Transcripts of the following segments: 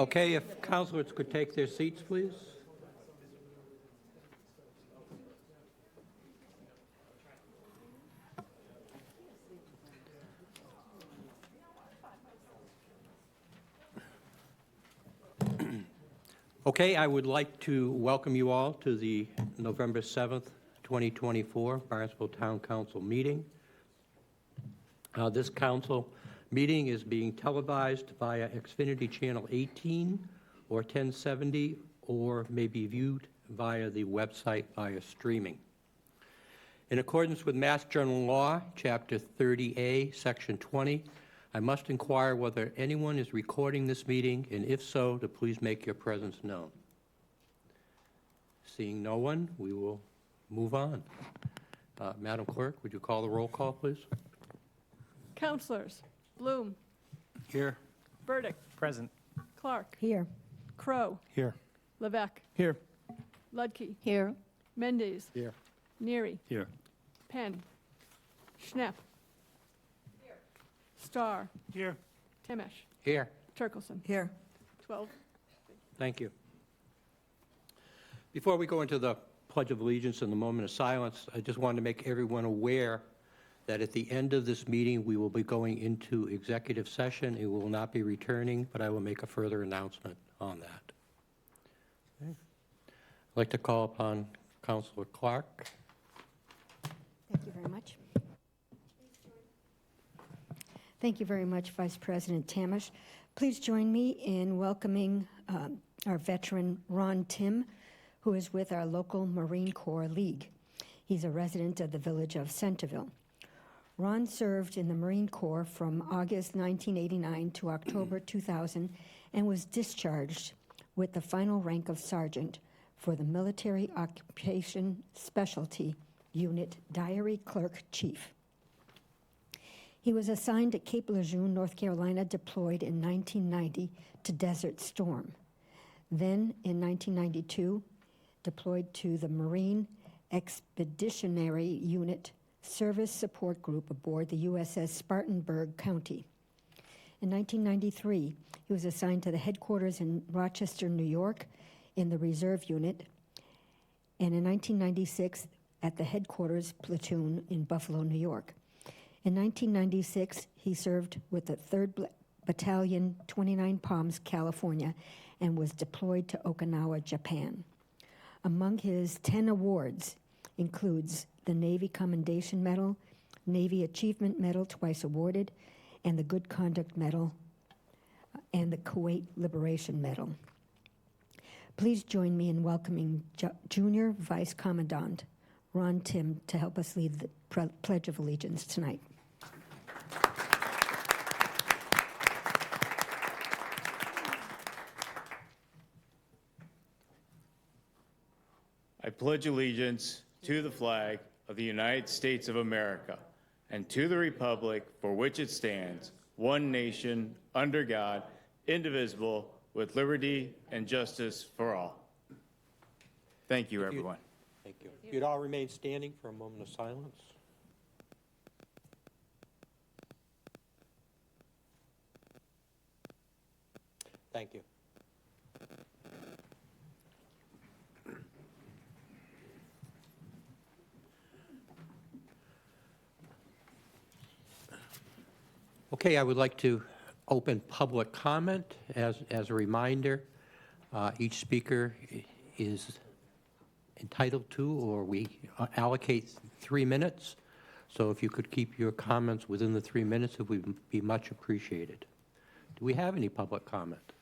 Okay, if councilors could take their seats, please. Okay, I would like to welcome you all to the November 7th, 2024 Barnstable Town Council meeting. This council meeting is being televised via Xfinity Channel 18 or 1070, or may be viewed via the website via streaming. In accordance with Mass General Law, Chapter 30A, Section 20, I must inquire whether anyone is recording this meeting, and if so, to please make your presence known. Seeing no one, we will move on. Madam Clerk, would you call the roll call, please? Councilors: Bloom, Here. Burdick, Present. Clark, Here. Crow, Here. Levesque, Here. Ludke, Here. Mendez, Here. Neary, Here. Penn, Schnepp, Starr, Here. Timish, Here. Turkelson. Here. 12. Thank you. Before we go into the Pledge of Allegiance and the moment of silence, I just wanted to make everyone aware that at the end of this meeting, we will be going into executive session. It will not be returning, but I will make a further announcement on that. Okay. I'd like to call upon Councilor Clark. Thank you very much. Thank you very much, Vice President Tamish. Please join me in welcoming our veteran Ron Tim, who is with our local Marine Corps League. He's a resident of the village of Centerville. Ron served in the Marine Corps from August 1989 to October 2000 and was discharged with the final rank of sergeant for the Military Occupation Specialty Unit Diary Clerk Chief. He was assigned at Cape Lejeune, North Carolina, deployed in 1990 to Desert Storm. Then, in 1992, deployed to the Marine Expeditionary Unit Service Support Group aboard the USS Spartanburg County. In 1993, he was assigned to the headquarters in Rochester, New York, in the Reserve Unit, and in 1996, at the headquarters platoon in Buffalo, New York. In 1996, he served with the 3rd Battalion, 29 Palms, California, and was deployed to Okinawa, Japan. Among his 10 awards includes the Navy Commendation Medal, Navy Achievement Medal, twice awarded, and the Good Conduct Medal, and the Kuwait Liberation Medal. Please join me in welcoming Junior Vice Commandant Ron Tim to help us lead the Pledge of Allegiance tonight. I pledge allegiance to the flag of the United States of America and to the republic for which it stands, one nation, under God, indivisible, with liberty and justice for all. Thank you, everyone. Thank you. If you'd all remain standing for a moment of silence. Thank you. Okay, I would like to open public comment. As a reminder, each speaker is entitled to, or we allocate 3 minutes. So if you could keep your comments within the 3 minutes, it would be much appreciated. Do we have any public comment?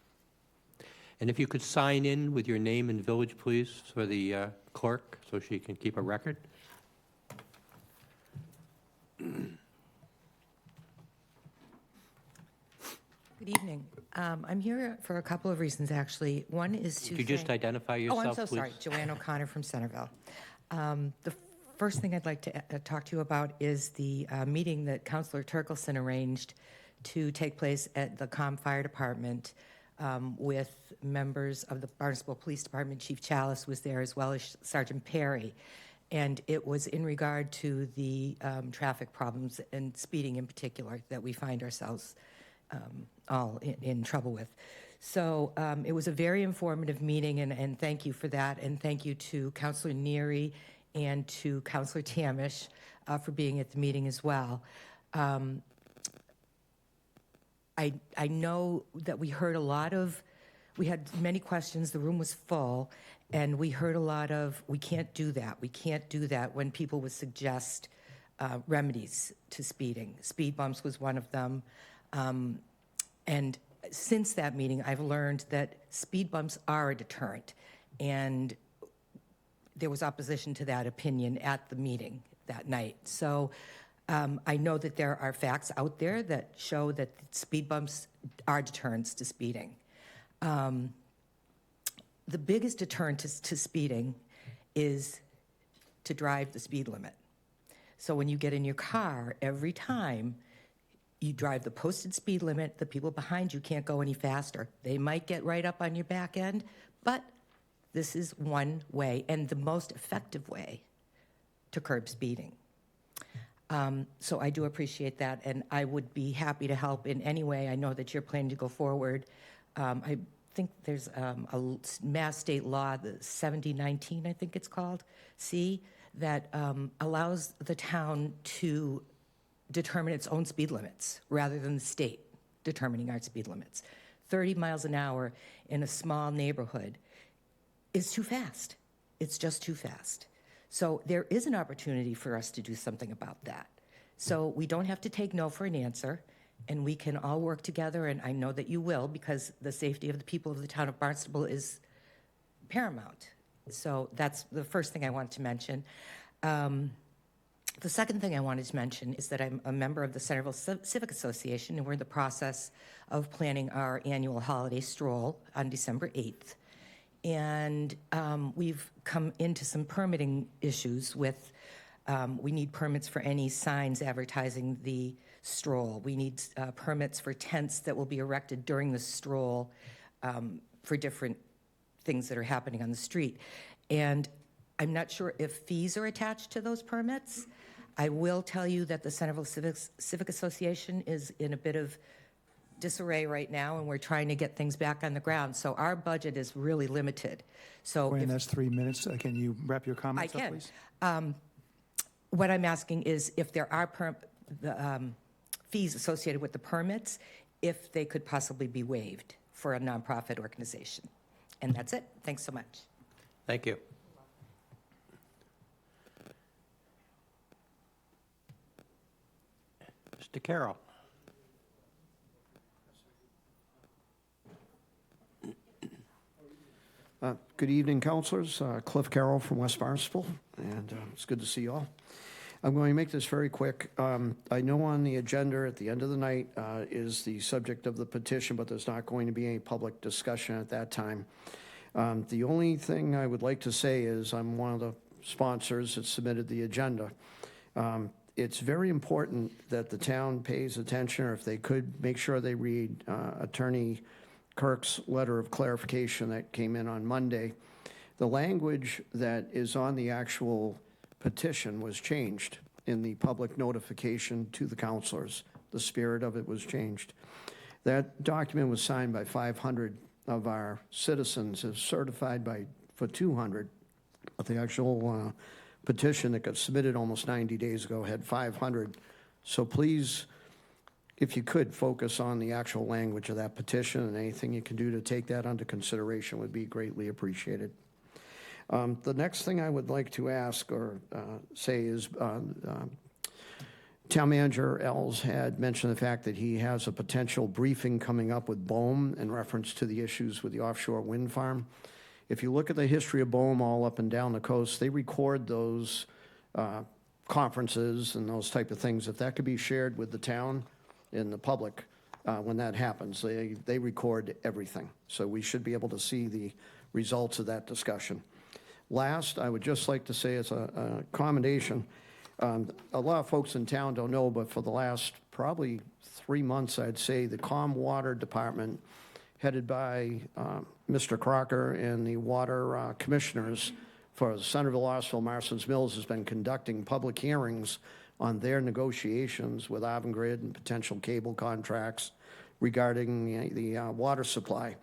And if you could sign in with your name and village, please, for the clerk, so she can keep a record. Good evening. I'm here for a couple of reasons, actually. One is to Could you just identify yourself, I'm so please? sorry. Joanne O'Connor from Centerville. The first thing I'd like to talk to you about is the meeting that Councilor Turkelson arranged to take place at the Comm Fire Department with members of the Barnstable Police Department. Chief Chalice was there, as well as Sergeant Perry. And it was in regard to the traffic problems and speeding in particular that we find ourselves all in trouble with. So it was a very informative meeting, and thank you for that. And thank you to Councilor Neary and to Councilor Tamish for being at the meeting as well. I know that we heard we had many questions, the room was full, and we heard a lot of, we can't do that, when people would suggest remedies to speeding. Speed bumps was one of them. And since that meeting, I've learned that speed bumps are a deterrent, and there was opposition to that opinion at the meeting that night. So I know that there are facts out there that show that speed bumps are deterrents to speeding. The biggest deterrent to speeding is to drive the speed limit. So when you get in your car, every time you drive the posted speed limit, the people behind you can't go any faster. They might get right up on your back end, but this is one way and the most effective way to curb speeding. So I do appreciate that, and I would be happy to help in any way. I know that you're planning to go forward. I think there's a Mass state law, the 7019, I think it's called, that allows the town to determine its own speed limits rather than the state determining our speed limits. 30 miles an hour in a small neighborhood is too fast. It's just too fast. So there is an opportunity for us to do something about that. So we don't have to take no for an answer, and we can all work together, and I know that you will, because the safety of the people of the town of Barnstable is paramount. So that's the first thing I wanted to mention. The second thing I wanted to mention is that I'm a member of the Centerville Civic Association, and we're in the process of planning our annual holiday stroll on December 8th. And we've come into some permitting issues with, we need permits for any signs advertising the stroll. We need permits for tents that will be erected during the stroll for different things that are happening on the street. And I'm not sure if fees are attached to those permits. I will tell you that the Centerville Civic Association is in a bit of disarray right now, and we're trying to get things back on the ground. So our budget is really limited. So Wayne, that's 3 minutes. Can you wrap your comments up, please? What I'm asking is if there are fees associated with the permits, if they could possibly be waived for a nonprofit organization. And that's it. Thanks so much. Thank you. Mr. Carroll. Good evening, councilors. Cliff Carroll from West Barnstable, and it's good to see you all. I'm going to make this very quick. I know on the agenda at the end of the night is the subject of the petition, but there's not going to be any public discussion at that time. The only thing I would like to say is I'm one of the sponsors that submitted the agenda. It's very important that the town pays attention, or if they could, make sure they read Attorney Kirk's letter of clarification that came in on Monday. The language that is on the actual petition was changed in the public notification to the councilors. The spirit of it was changed. That document was signed by 500 of our citizens, is certified for 200, but the actual petition that got submitted almost 90 days ago had 500. So please, if you could, focus on the actual language of that petition, and anything you can do to take that under consideration would be greatly appreciated. The next thing I would like to ask or say is Town Manager Els had mentioned the fact that he has a potential briefing coming up with BOEM in reference to the issues with the offshore wind farm. If you look at the history of BOEM all up and down the coast, they record those conferences and those type of things. If that could be shared with the town and the public when that happens, they record everything. So we should be able to see the results of that discussion. Last, I would just like to say as a commendation, a lot of folks in town don't know, but for the last probably 3 months, I'd say the Calm Water Department, headed by Mr. Crocker and the water commissioners for Centerville, Ossville, Marston's Mills, has been conducting public hearings on their negotiations with Avangrid and potential cable contracts regarding the water supply.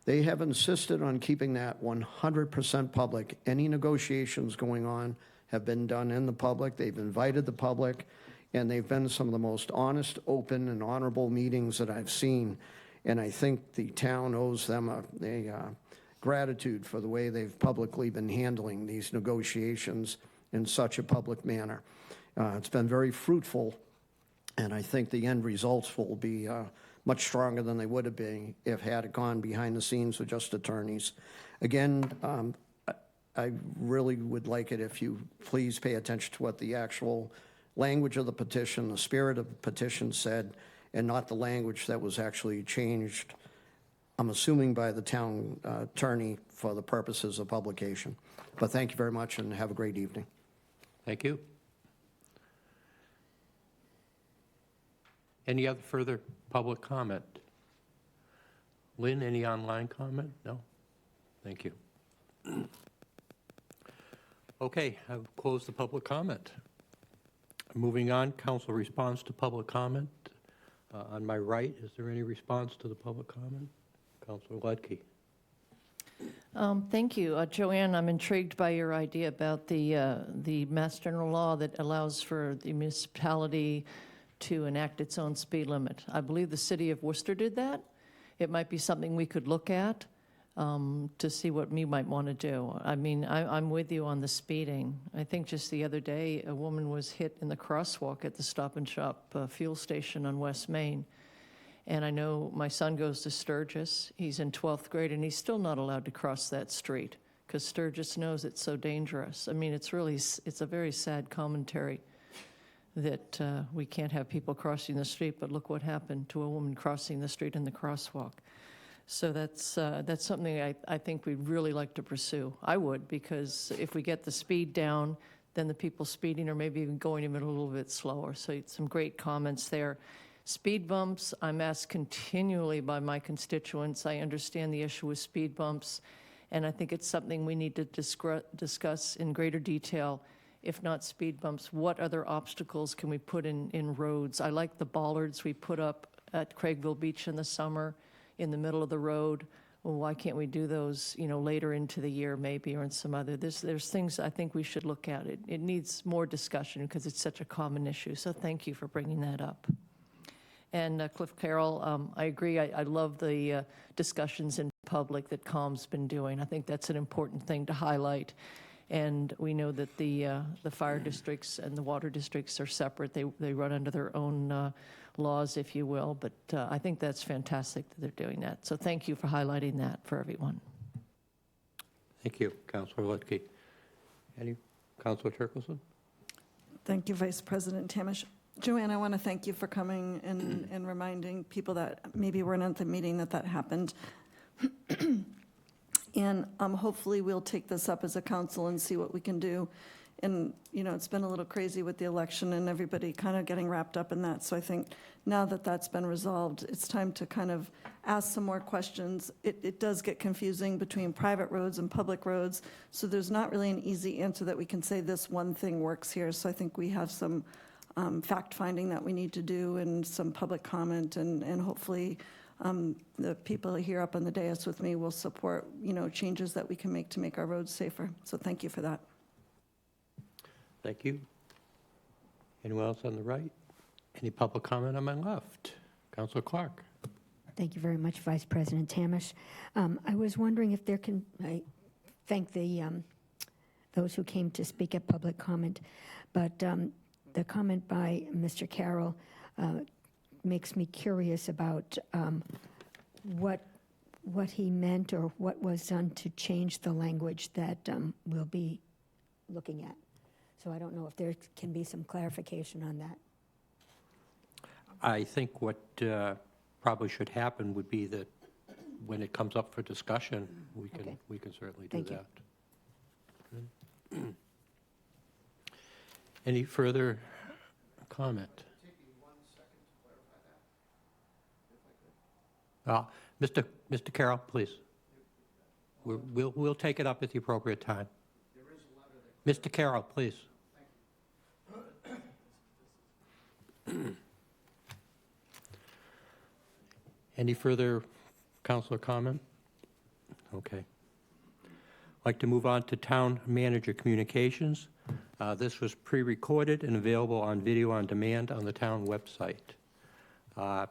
They have insisted on keeping that 100% public. Any negotiations going on have been done in the public. They've invited the public, and they've been some of the most honest, open, and honorable meetings that I've seen. And I think the town owes them a gratitude for the way they've publicly been handling these negotiations in such a public manner. It's been very fruitful, and I think the end results will be much stronger than they would have been if had it gone behind the scenes with just attorneys. Again, I really would like it if you please pay attention to what the actual language of the petition, the spirit of the petition said, and not the language that was actually changed, I'm assuming by the town attorney for the purposes of publication. But thank you very much and have a great evening. Thank you. Any other further public comment? Lynn, any online comment? No? Thank you. Okay, I've closed the public comment. Moving on, council response to public comment. On my right, is there any response to the public comment? Councilor Ledke. Thank you. Joanne, I'm intrigued by your idea about the Mass General Law that allows for the municipality to enact its own speed limit. I believe the city of Worcester did that. It might be something we could look at to see what we might want to do. I mean, I'm with you on the speeding. I think just the other day, a woman was hit in the crosswalk at the Stop and Shop fuel station on West Main. And I know my son goes to Sturgis. He's in 12th grade, and he's still not allowed to cross that street because Sturgis knows it's so dangerous. I mean, it's a very sad commentary that we can't have people crossing the street, but look what happened to a woman crossing the street in the crosswalk. So that's something I think we'd really like to pursue. I would, because if we get the speed down, then the people speeding are maybe even going even a little bit slower. So some great comments there. Speed bumps, I'm asked continually by my constituents. I understand the issue with speed bumps, and I think it's something we need to discuss in greater detail. If not speed bumps, what other obstacles can we put in roads? I like the bollards we put up at Craigville Beach in the summer in the middle of the road. Well, why can't we do those, later into the year maybe, or in some other? There's things I think we should look at. It needs more discussion because it's such a common issue. So thank you for bringing that up. And Cliff Carroll, I agree. I love the discussions in public that COM's been doing. I think that's an important thing to highlight. And we know that the fire districts and the water districts are separate. They run under their own laws, if you will. But I think that's fantastic that they're doing that. So thank you for highlighting that for everyone. Thank you, Councilor Ledke. Councilor Turkelson? Thank you, Vice President Tamish. Joanne, I want to thank you for coming and reminding people that maybe weren't at the meeting that happened. And hopefully we'll take this up as a council and see what we can do. And, it's been a little crazy with the election and everybody kind of getting wrapped up in that. So I think now that that's been resolved, it's time to kind of ask some more questions. It does get confusing between private roads and public roads. So there's not really an easy answer that we can say this one thing works here. So I think we have some fact-finding that we need to do and some public comment, and hopefully the people here up on the dais with me will support, changes that we can make to make our roads safer. So thank you for that. Thank you. Anyone else on the right? Any public comment on my left? Councilor Clark. Thank you very much, Vice President Tamish. I was wondering if I thank those who came to speak at public comment, but the comment by Mr. Carroll makes me curious about what he meant or what was done to change the language that we'll be looking at. So I don't know if there can be some clarification on that. I think what probably should happen would be that when it comes up for discussion, we can certainly do Thank you. that. Any further comment? Mr. Carroll, please. We'll take it up at the appropriate time. Mr. Carroll, please. Any further councilor comment? Okay. I'd like to move on to town manager communications. This was pre-recorded and available on video on demand on the town website. There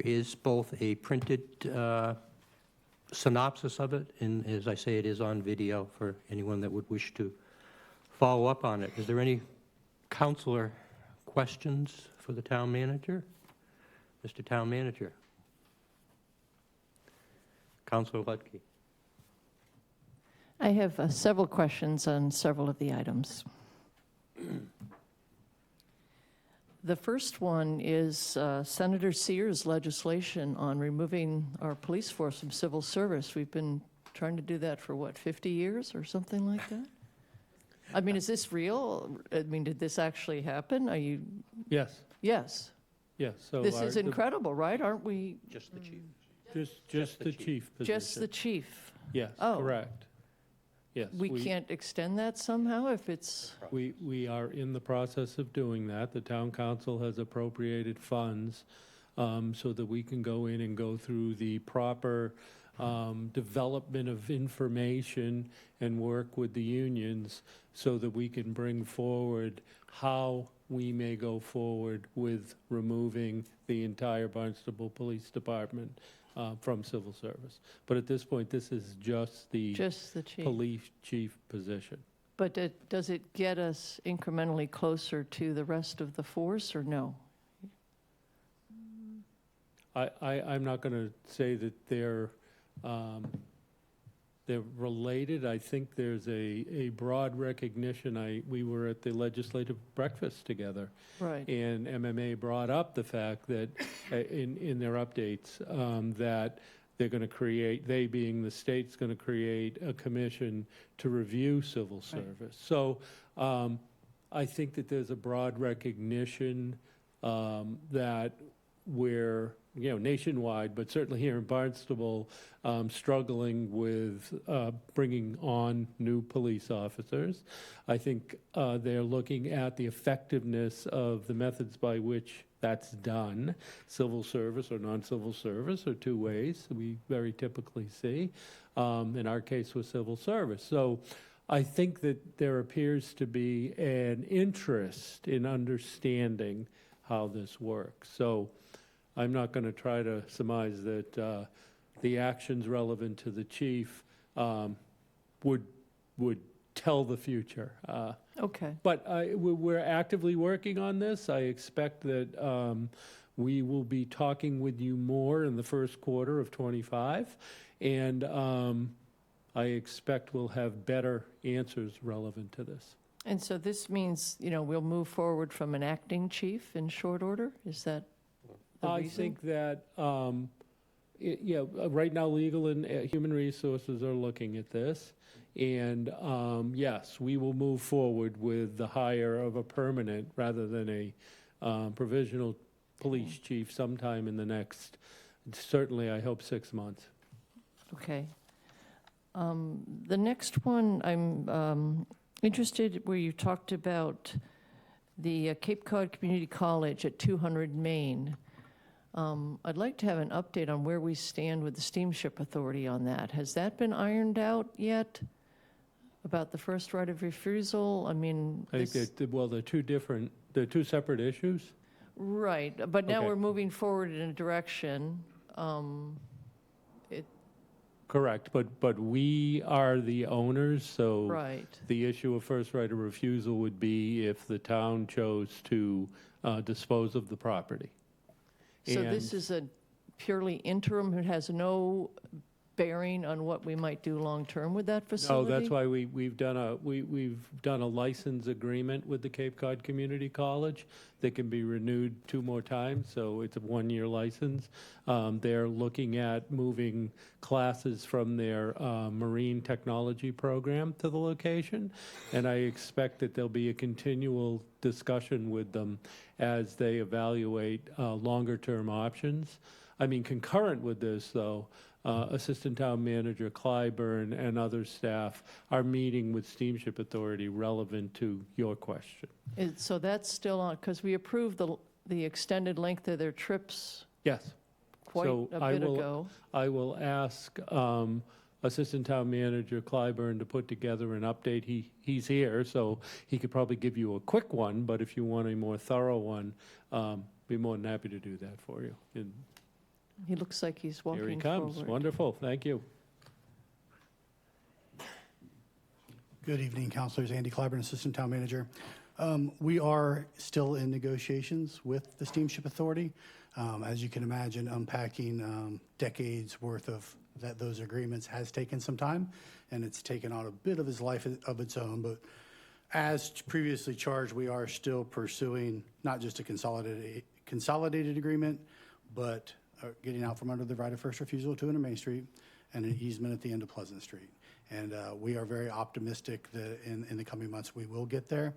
is both a printed synopsis of it, and as I say, it is on video for anyone that would wish to follow up on it. Is there any councilor questions for the town manager? Mr. Town Manager. Councilor Lutke. I have several questions on several of the items. The first one is Senator Sears' legislation on removing our police force from civil service. We've been trying to do that for, what, 50 years or something like that? I mean, is this real? I mean, did this actually happen? Are you? Yes, Yes. yes. So This is incredible, right? Aren't we? Just the chief. Just the chief position. Just the chief. Yes, Oh. correct. Yes. We can't extend that somehow if it's, We are in the process of doing that. The town council has appropriated funds so that we can go in and go through the proper development of information and work with the unions so that we can bring forward how we may go forward with removing the entire Barnstable Police Department from civil service. But at this point, this is just the chief. police chief position. But does it get us incrementally closer to the rest of the force, or no? I'm not going to say that they're related. I think there's a broad recognition. We were at the legislative breakfast together. Right. And MMA brought up the fact that in their updates that they're going to create, they being the state's going to create a commission to review civil service. So I think that there's a broad recognition that we're, nationwide, but certainly here in Barnstable, struggling with bringing on new police officers. I think they're looking at the effectiveness of the methods by which that's done. Civil service or non-civil service are two ways we very typically see. In our case with civil service. So I think that there appears to be an interest in understanding how this works. So I'm not going to try to surmise that the actions relevant to the chief would tell the future. Okay. But we're actively working on this. I expect that we will be talking with you more in the first quarter of '25, and I expect we'll have better answers relevant to this. And so this means, we'll move forward from an acting chief in short order? Is that the I reason? think that, right now, Legal and Human Resources are looking at this. And, yes, we will move forward with the hire of a permanent rather than a provisional police chief sometime in the next, certainly, I hope, 6 months. Okay. The next one, I'm interested where you talked about the Cape Cod Community College at 200 Main. I'd like to have an update on where we stand with the Steamship Authority on that. Has that been ironed out yet? About the first right of refusal? I mean, I think that, they're two separate issues. right, but now Okay. we're moving forward in a direction. Correct, but we are the owners, so Right. the issue of first right of refusal would be if the town chose to dispose of the property. So this And- is a purely interim, it has no bearing on what we might do long-term with that No, facility? that's why we've done a license agreement with the Cape Cod Community College that can be renewed 2 more times, so it's a 1-year license. They're looking at moving classes from their marine technology program to the location, and I expect that there'll be a continual discussion with them as they evaluate longer-term options. I mean, concurrent with this, though, Assistant Town Manager Clyburn and other staff are meeting with Steamship Authority relevant to your question. So that's still on, because we approved the extended length of their trips Yes. quite So a I bit will- ago. I will ask Assistant Town Manager Clyburn to put together an update. He's here, so he could probably give you a quick one, but if you want a more thorough one, be more than happy to do that for you. And He looks like he's walking here he forward. comes. Wonderful, thank you. Good evening, councilors. Andy Clyburn, Assistant Town Manager. We are still in negotiations with the Steamship Authority. As you can imagine, unpacking decades worth of those agreements has taken some time, and it's taken on a bit of its life of its own. But as previously charged, we are still pursuing not just a consolidated agreement, but getting out from under the right of first refusal to Main Street and an easement at the end of Pleasant Street. And we are very optimistic that in the coming months we will get there.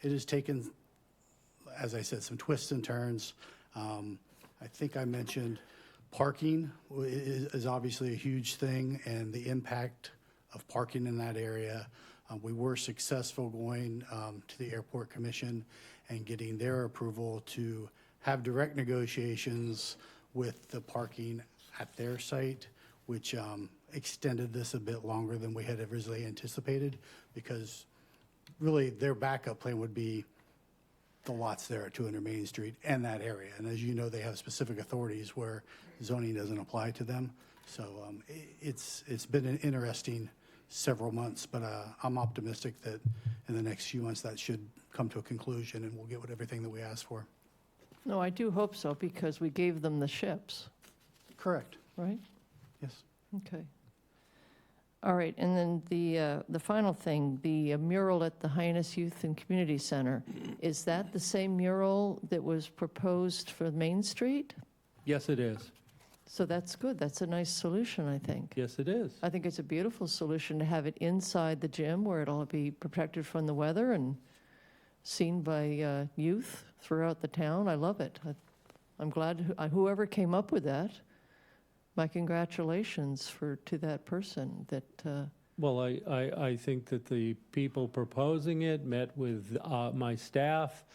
It has taken, as I said, some twists and turns. I think I mentioned parking is obviously a huge thing, and the impact of parking in that area. We were successful going to the Airport Commission and getting their approval to have direct negotiations with the parking at their site, which extended this a bit longer than we had originally anticipated, because really their backup plan would be the lots there at 200 Main Street and that area. And as you know, they have specific authorities where zoning doesn't apply to them. So it's been an interesting several months, but I'm optimistic that in the next few months that should come to a conclusion and we'll get everything that we asked for. No, I do hope so, because we gave them the ships, Correct. right? Yes. Okay. All right, and then the final thing, the mural at the Hyannis Youth and Community Center, is that the same mural that was proposed for Main Street? Yes, it is. So that's good. That's a nice solution, I think. Yes, it is. I think it's a beautiful solution to have it inside the gym where it'll be protected from the weather and seen by youth throughout the town. I love it. I'm glad whoever came up with that. My congratulations to that person that. Well, I think that the people proposing it met with my staff.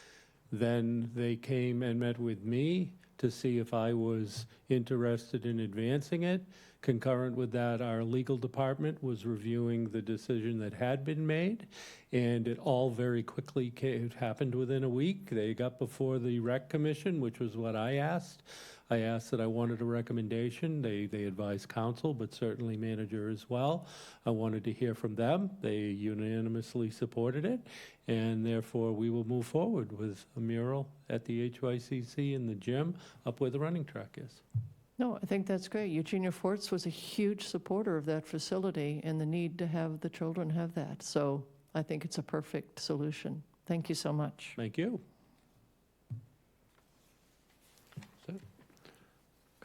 Then they came and met with me to see if I was interested in advancing it. Concurrent with that, our legal department was reviewing the decision that had been made, and it all very quickly happened within a week. They got before the Rec Commission, which was what I asked. I asked that I wanted a recommendation. They advised council, but certainly manager as well. I wanted to hear from them. They unanimously supported it, and therefore we will move forward with a mural at the HYCC in the gym up where the running track is. No, I think that's great. Eugenia Forts was a huge supporter of that facility and the need to have the children have that. So I think it's a perfect solution. Thank you so much. Thank you.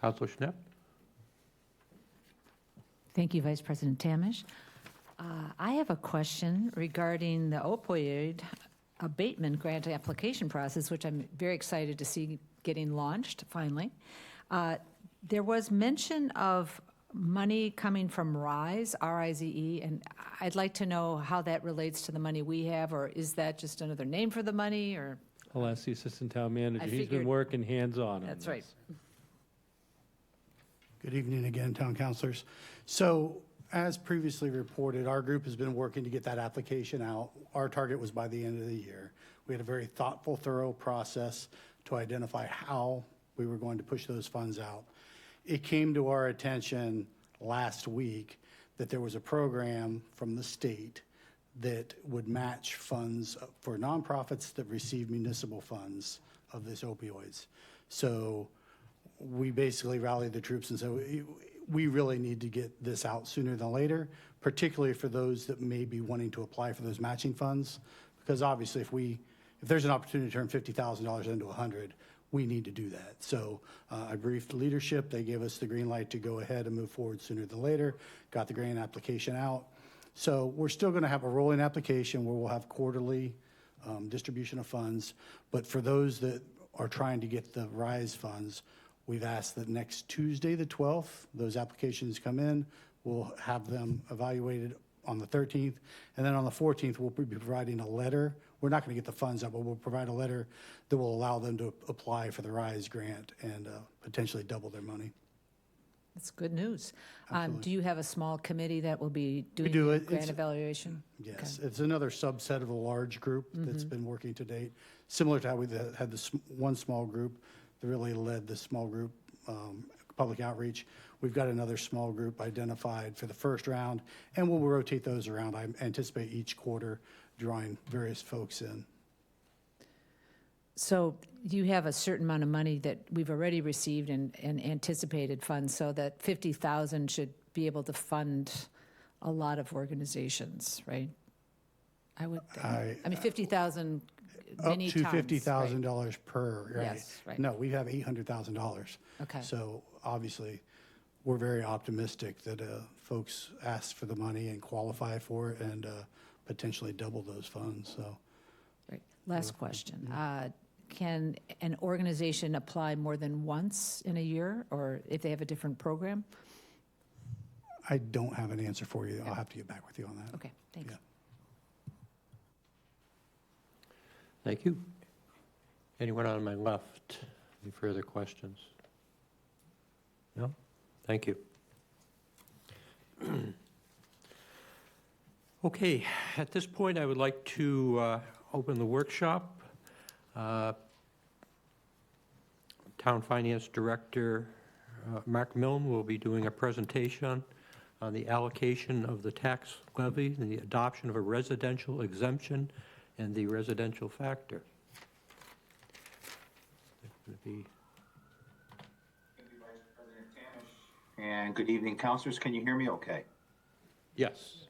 Councilor Schnapp? Thank you, Vice President Tamish. I have a question regarding the opioid abatement grant application process, which I'm very excited to see getting launched finally. There was mention of money coming from RISE, R-I-Z-E, and I'd like to know how that relates to the money we have, or is that just another name for the money, or? I'll ask the Assistant Town Manager. I He's been figured- working hands-on on That's this. right. Good evening again, town councilors. So as previously reported, our group has been working to get that application out. Our target was by the end of the year. We had a very thoughtful, thorough process to identify how we were going to push those funds out. It came to our attention last week that there was a program from the state that would match funds for nonprofits that receive municipal funds of this opioids. So we basically rallied the troops and said, we really need to get this out sooner than later, particularly for those that may be wanting to apply for those matching funds. Because obviously if there's an opportunity to turn $50,000 into 100, we need to do that. So I briefed leadership. They gave us the green light to go ahead and move forward sooner than later, got the grant application out. So we're still going to have a rolling application where we'll have quarterly distribution of funds. But for those that are trying to get the RISE funds, we've asked that next Tuesday, the 12th, those applications come in. We'll have them evaluated on the 13th. And then on the 14th, we'll be providing a letter. We're not going to get the funds up, but we'll provide a letter that will allow them to apply for the RISE grant and potentially double their money. That's good news. Absolutely. Do you have a small committee that will be doing do. the It's- grant evaluation? Yes, it's another subset of a large group that's been working to date, similar to how we had this one small group that really led the small group public outreach. We've got another small group identified for the first round, and we'll rotate those around. I anticipate each quarter drawing various folks in. So you have a certain amount of money that we've already received and anticipated funds, so that 50,000 should be able to fund a lot of organizations, right? I would think. I mean, 50,000 many Up to times, right? $50,000 per, right? Yes, right. No, we have $800,000. Okay. So obviously, we're very optimistic that folks ask for the money and qualify for it and potentially double those funds, so. Right. Last question. Can an organization apply more than once in a year, or if they have a different program? I don't have an answer for you. I'll have to get back with you on that. Okay, thanks. Yeah. Thank you. Anyone on my left? Any further questions? No? Thank you. Okay, at this point, I would like to open the workshop. Town Finance Director Mark Milne will be doing a presentation on the allocation of the tax levy and the adoption of a residential exemption and the residential factor. Thank you, Vice President Tamish. And good evening, councilors. Can you hear me okay? Yes.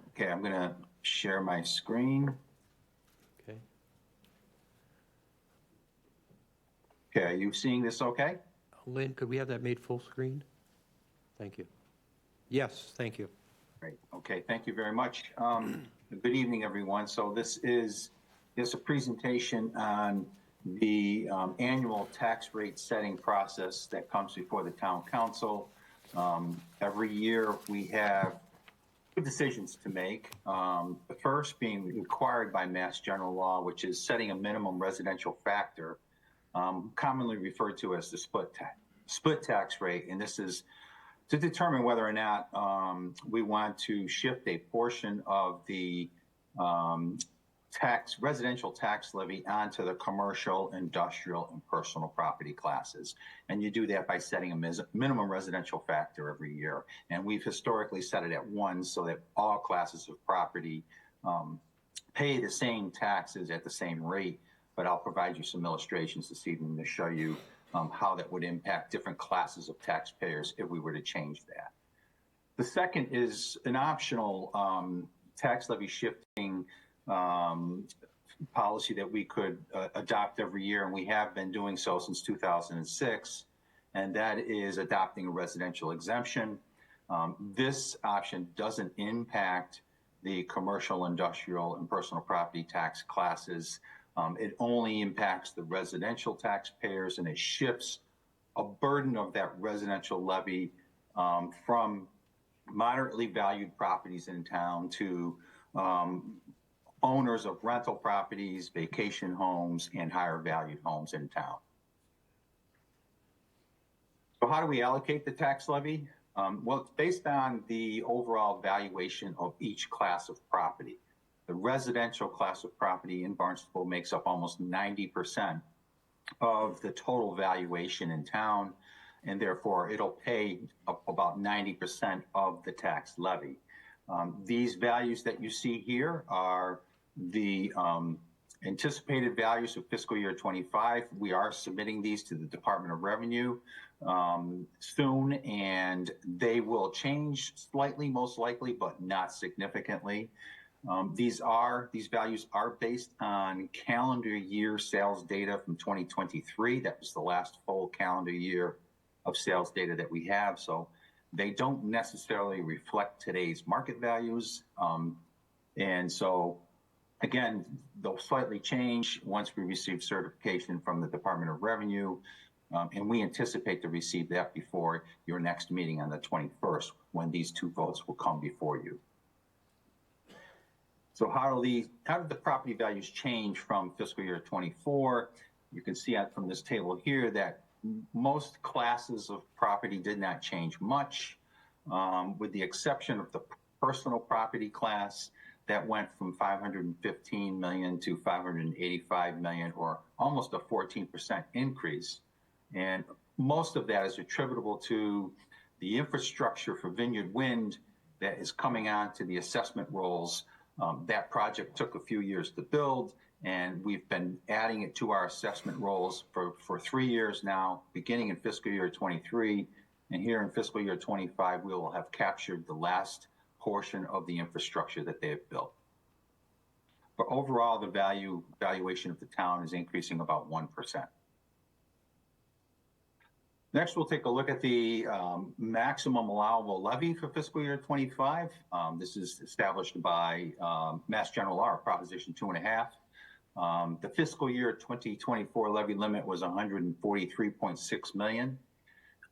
Okay, I'm going to share my screen. Okay. Okay, are you seeing this okay? Lynn, could we have that made full screen? Thank you. Yes, thank you. Great. Okay, thank you very much. Good evening, everyone. So this is a presentation on the annual tax rate setting process that comes before the town council. Every year we have two decisions to make. The first being required by Mass General Law, which is setting a minimum residential factor, commonly referred to as the split tax rate. And this is to determine whether or not we want to shift a portion of the residential tax levy onto the commercial, industrial, and personal property classes. And you do that by setting a minimum residential factor every year. And we've historically set it at 1 so that all classes of property pay the same taxes at the same rate. But I'll provide you some illustrations this evening to show you how that would impact different classes of taxpayers if we were to change that. The second is an optional tax levy shifting policy that we could adopt every year, and we have been doing so since 2006, and that is adopting a residential exemption. This option doesn't impact the commercial, industrial, and personal property tax classes. It only impacts the residential taxpayers, and it shifts a burden of that residential levy from moderately valued properties in town to owners of rental properties, vacation homes, and higher valued homes in town. So how do we allocate the tax levy? Well, it's based on the overall valuation of each class of property. The residential class of property in Barnstable makes up almost 90% of the total valuation in town, and therefore it'll pay about 90% of the tax levy. These values that you see here are the anticipated values of fiscal year 25. We are submitting these to the Department of Revenue soon, and they will change slightly, most likely, but not significantly. These values are based on calendar year sales data from 2023. That was the last full calendar year of sales data that we have. So they don't necessarily reflect today's market values. And so, again, they'll slightly change once we receive certification from the Department of Revenue. And we anticipate to receive that before your next meeting on the 21st, when these two votes will come before you. So how did the property values change from fiscal year 24? You can see from this table here that most classes of property did not change much, with the exception of the personal property class that went from 515 million to 585 million, or almost a 14% increase. And most of that is attributable to the infrastructure for Vineyard Wind that is coming on to the assessment rolls. That project took a few years to build, and we've been adding it to our assessment rolls for 3 years now, beginning in fiscal year 23. And here in fiscal year 25, we will have captured the last portion of the infrastructure that they have built. But overall, the valuation of the town is increasing about 1%. Next, we'll take a look at the maximum allowable levy for fiscal year 25. This is established by Mass General Law, Proposition 2.5. The fiscal year 2024 levy limit was $143.6 million.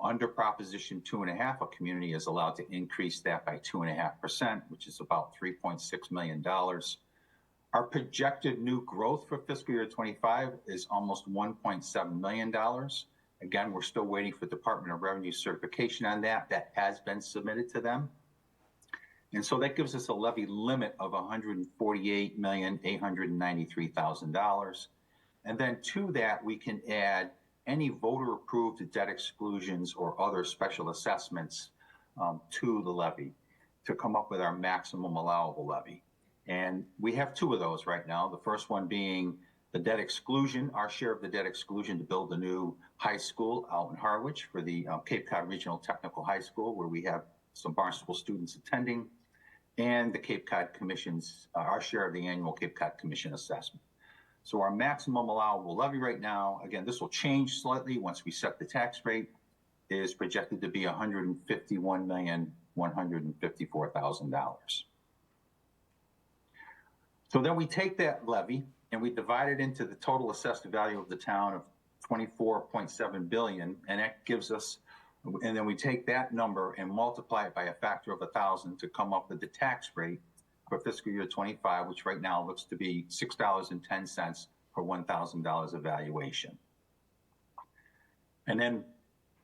Under Proposition 2.5, a community is allowed to increase that by 2.5%, which is about $3.6 million. Our projected new growth for fiscal year 25 is almost $1.7 million. Again, we're still waiting for Department of Revenue certification on that. That has been submitted to them. And so that gives us a levy limit of $148,893,000. And then to that, we can add any voter-approved debt exclusions or other special assessments to the levy to come up with our maximum allowable levy. And we have two of those right now. The first one being the debt exclusion, our share of the debt exclusion to build the new high school out in Harwich for the Cape Cod Regional Technical High School, where we have some Barnstable students attending, and the Cape Cod Commission's, our share of the annual Cape Cod Commission assessment. So our maximum allowable levy right now, again, this will change slightly once we set the tax rate, is projected to be $151,154,000. So then we take that levy and we divide it into the total assessed value of the town of $24.7 billion, and that gives us, and then we take that number and multiply it by a factor of 1,000 to come up with the tax rate for fiscal year 25, which right now looks to be $6.10 per $1,000 of valuation. And then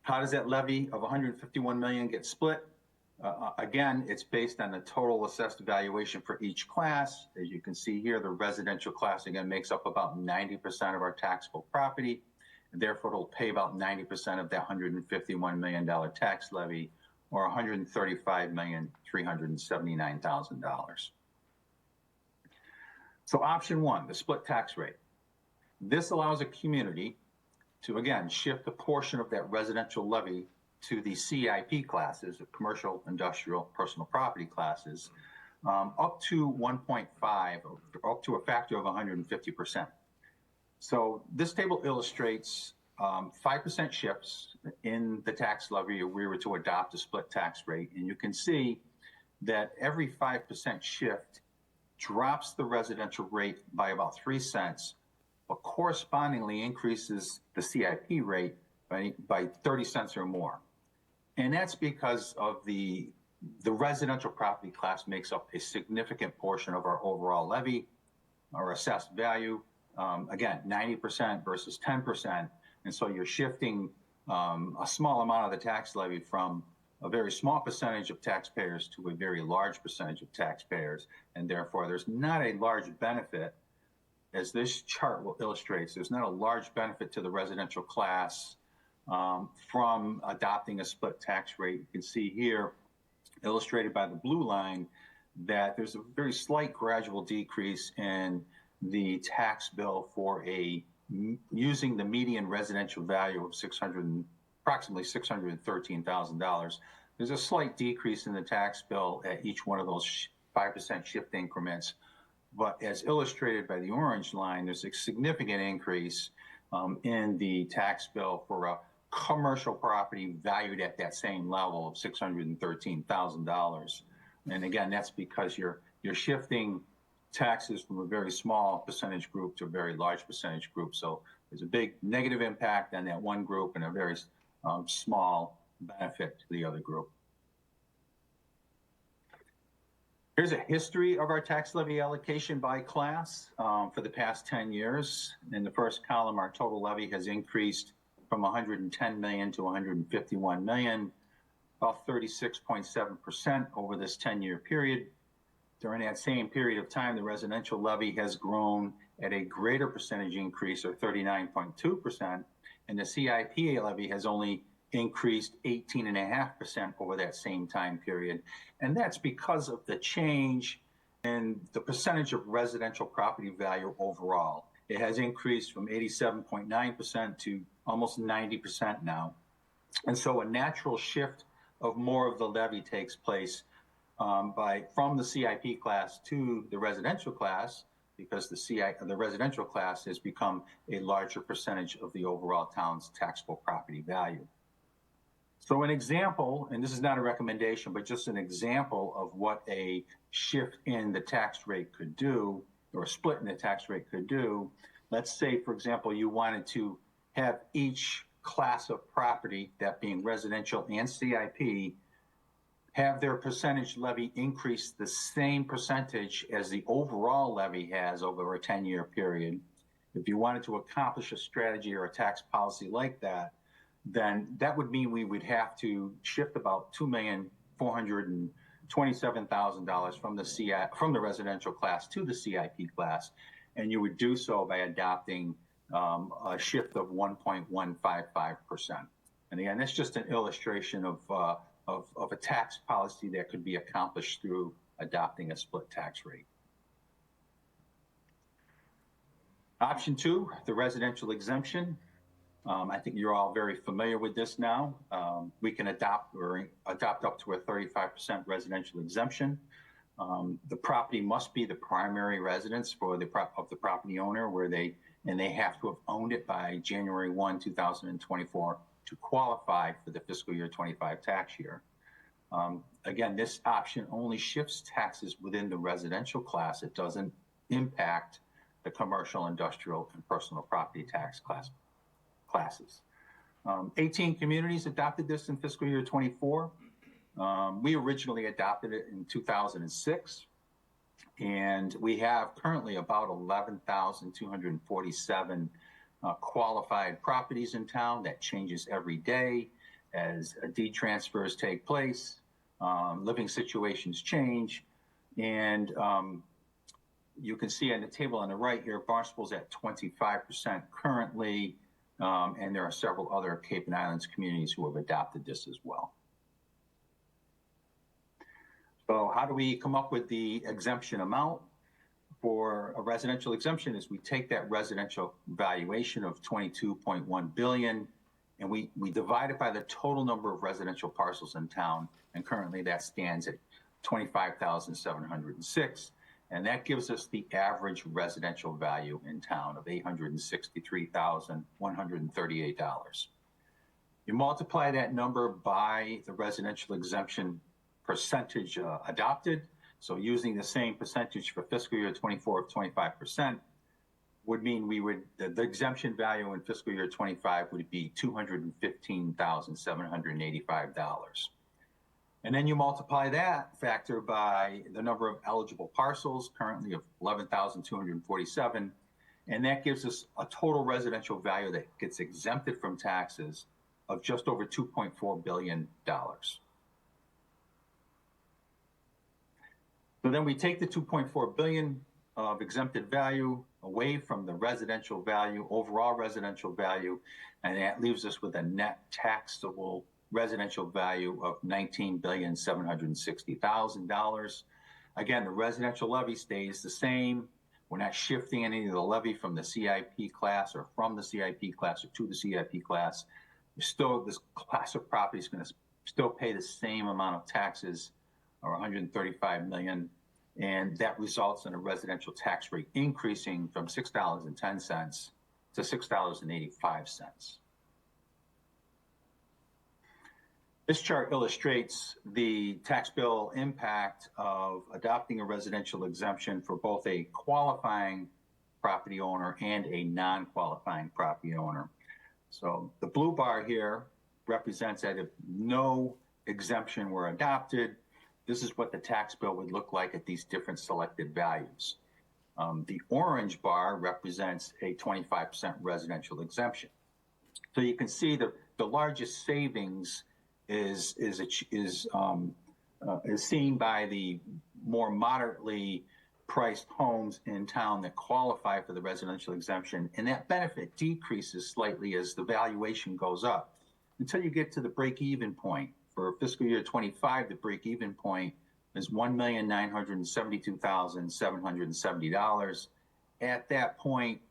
how does that levy of $151 million get split? Again, it's based on the total assessed valuation for each class. As you can see here, the residential class, again, makes up about 90% of our taxable property, and therefore it'll pay about 90% of that $151 million tax levy, or $135,379,000. So option one, the split tax rate. This allows a community to, again, shift a portion of that residential levy to the CIP classes, the commercial, industrial, personal property classes, up to 1.5, up to a factor of 150%. So this table illustrates 5% shifts in the tax levy if we were to adopt a split tax rate. And you can see that every 5% shift drops the residential rate by about 3 cents, but correspondingly increases the CIP rate by 30 cents or more. And that's because of the residential property class makes up a significant portion of our overall levy, our assessed value. Again, 90% versus 10%. And so you're shifting a small amount of the tax levy from a very small percentage of taxpayers to a very large percentage of taxpayers. And therefore, there's not a large benefit, as this chart will illustrate, there's not a large benefit to the residential class from adopting a split tax rate. You can see here, illustrated by the blue line, that there's a very slight gradual decrease in the tax bill for using the median residential value of approximately $613,000. There's a slight decrease in the tax bill at each one of those 5% shift increments. But as illustrated by the orange line, there's a significant increase in the tax bill for a commercial property valued at that same level of $613,000. And again, that's because you're shifting taxes from a very small percentage group to a very large percentage group. So there's a big negative impact on that one group and a very small benefit to the other group. Here's a history of our tax levy allocation by class for the past 10 years. In the first column, our total levy has increased from 110 million to 151 million, about 36.7% over this 10-year period. During that same period of time, the residential levy has grown at a greater percentage increase, or 39.2%, and the CIP levy has only increased 18.5% over that same time period. And that's because of the change in the percentage of residential property value overall. It has increased from 87.9% to almost 90% now. And so a natural shift of more of the levy takes place from the CIP class to the residential class, because the residential class has become a larger percentage of the overall town's taxable property value. So an example, and this is not a recommendation, but just an example of what a shift in the tax rate could do, or a split in the tax rate could do. Let's say, for example, you wanted to have each class of property, that being residential and CIP, have their percentage levy increase the same percentage as the overall levy has over a 10-year period. If you wanted to accomplish a strategy or a tax policy like that, then that would mean we would have to shift about $2,427,000 from the residential class to the CIP class, and you would do so by adopting a shift of 1.155%. And again, that's just an illustration of a tax policy that could be accomplished through adopting a split tax rate. Option 2, the residential exemption. I think you're all very familiar with this now. We can adopt up to a 35% residential exemption. The property must be the primary residence of the property owner, and they have to have owned it by January 1, 2024 to qualify for the fiscal year 25 tax year. Again, this option only shifts taxes within the residential class. It doesn't impact the commercial, industrial, and personal property tax classes. 18 communities adopted this in fiscal year 24. We originally adopted it in 2006, and we have currently about 11,247 qualified properties in town. That changes every day as deed transfers take place, living situations change, and you can see on the table on the right here, Barnstable's at 25% currently, and there are several other Cape and Islands communities who have adopted this as well. So how do we come up with the exemption amount? For a residential exemption is we take that residential valuation of $22.1 billion, and we divide it by the total number of residential parcels in town, and currently that stands at 25,706. And that gives us the average residential value in town of $863,138. You multiply that number by the residential exemption percentage adopted. So using the same percentage for fiscal year 24 of 25% would mean the exemption value in fiscal year 25 would be $215,785. And then you multiply that factor by the number of eligible parcels, currently of 11,247, and that gives us a total residential value that gets exempted from taxes of just over $2.4 billion. So then we take the $2.4 billion of exempted value away from the residential value, overall residential value, and that leaves us with a net taxable residential value of $19,760,000. Again, the residential levy stays the same. We're not shifting any of the levy from the CIP class or from the CIP class or to the CIP class. This class of property is going to still pay the same amount of taxes, or $135 million, and that results in a residential tax rate increasing from $6.10 to $6.85. This chart illustrates the tax bill impact of adopting a residential exemption for both a qualifying property owner and a non-qualifying property owner. So the blue bar here represents that if no exemption were adopted, this is what the tax bill would look like at these different selected values. The orange bar represents a 25% residential exemption. So you can see the largest savings is seen by the more moderately priced homes in town that qualify for the residential exemption, and that benefit decreases slightly as the valuation goes up until you get to the break-even point. For fiscal year 25, the break-even point is $1,972,770. At that point,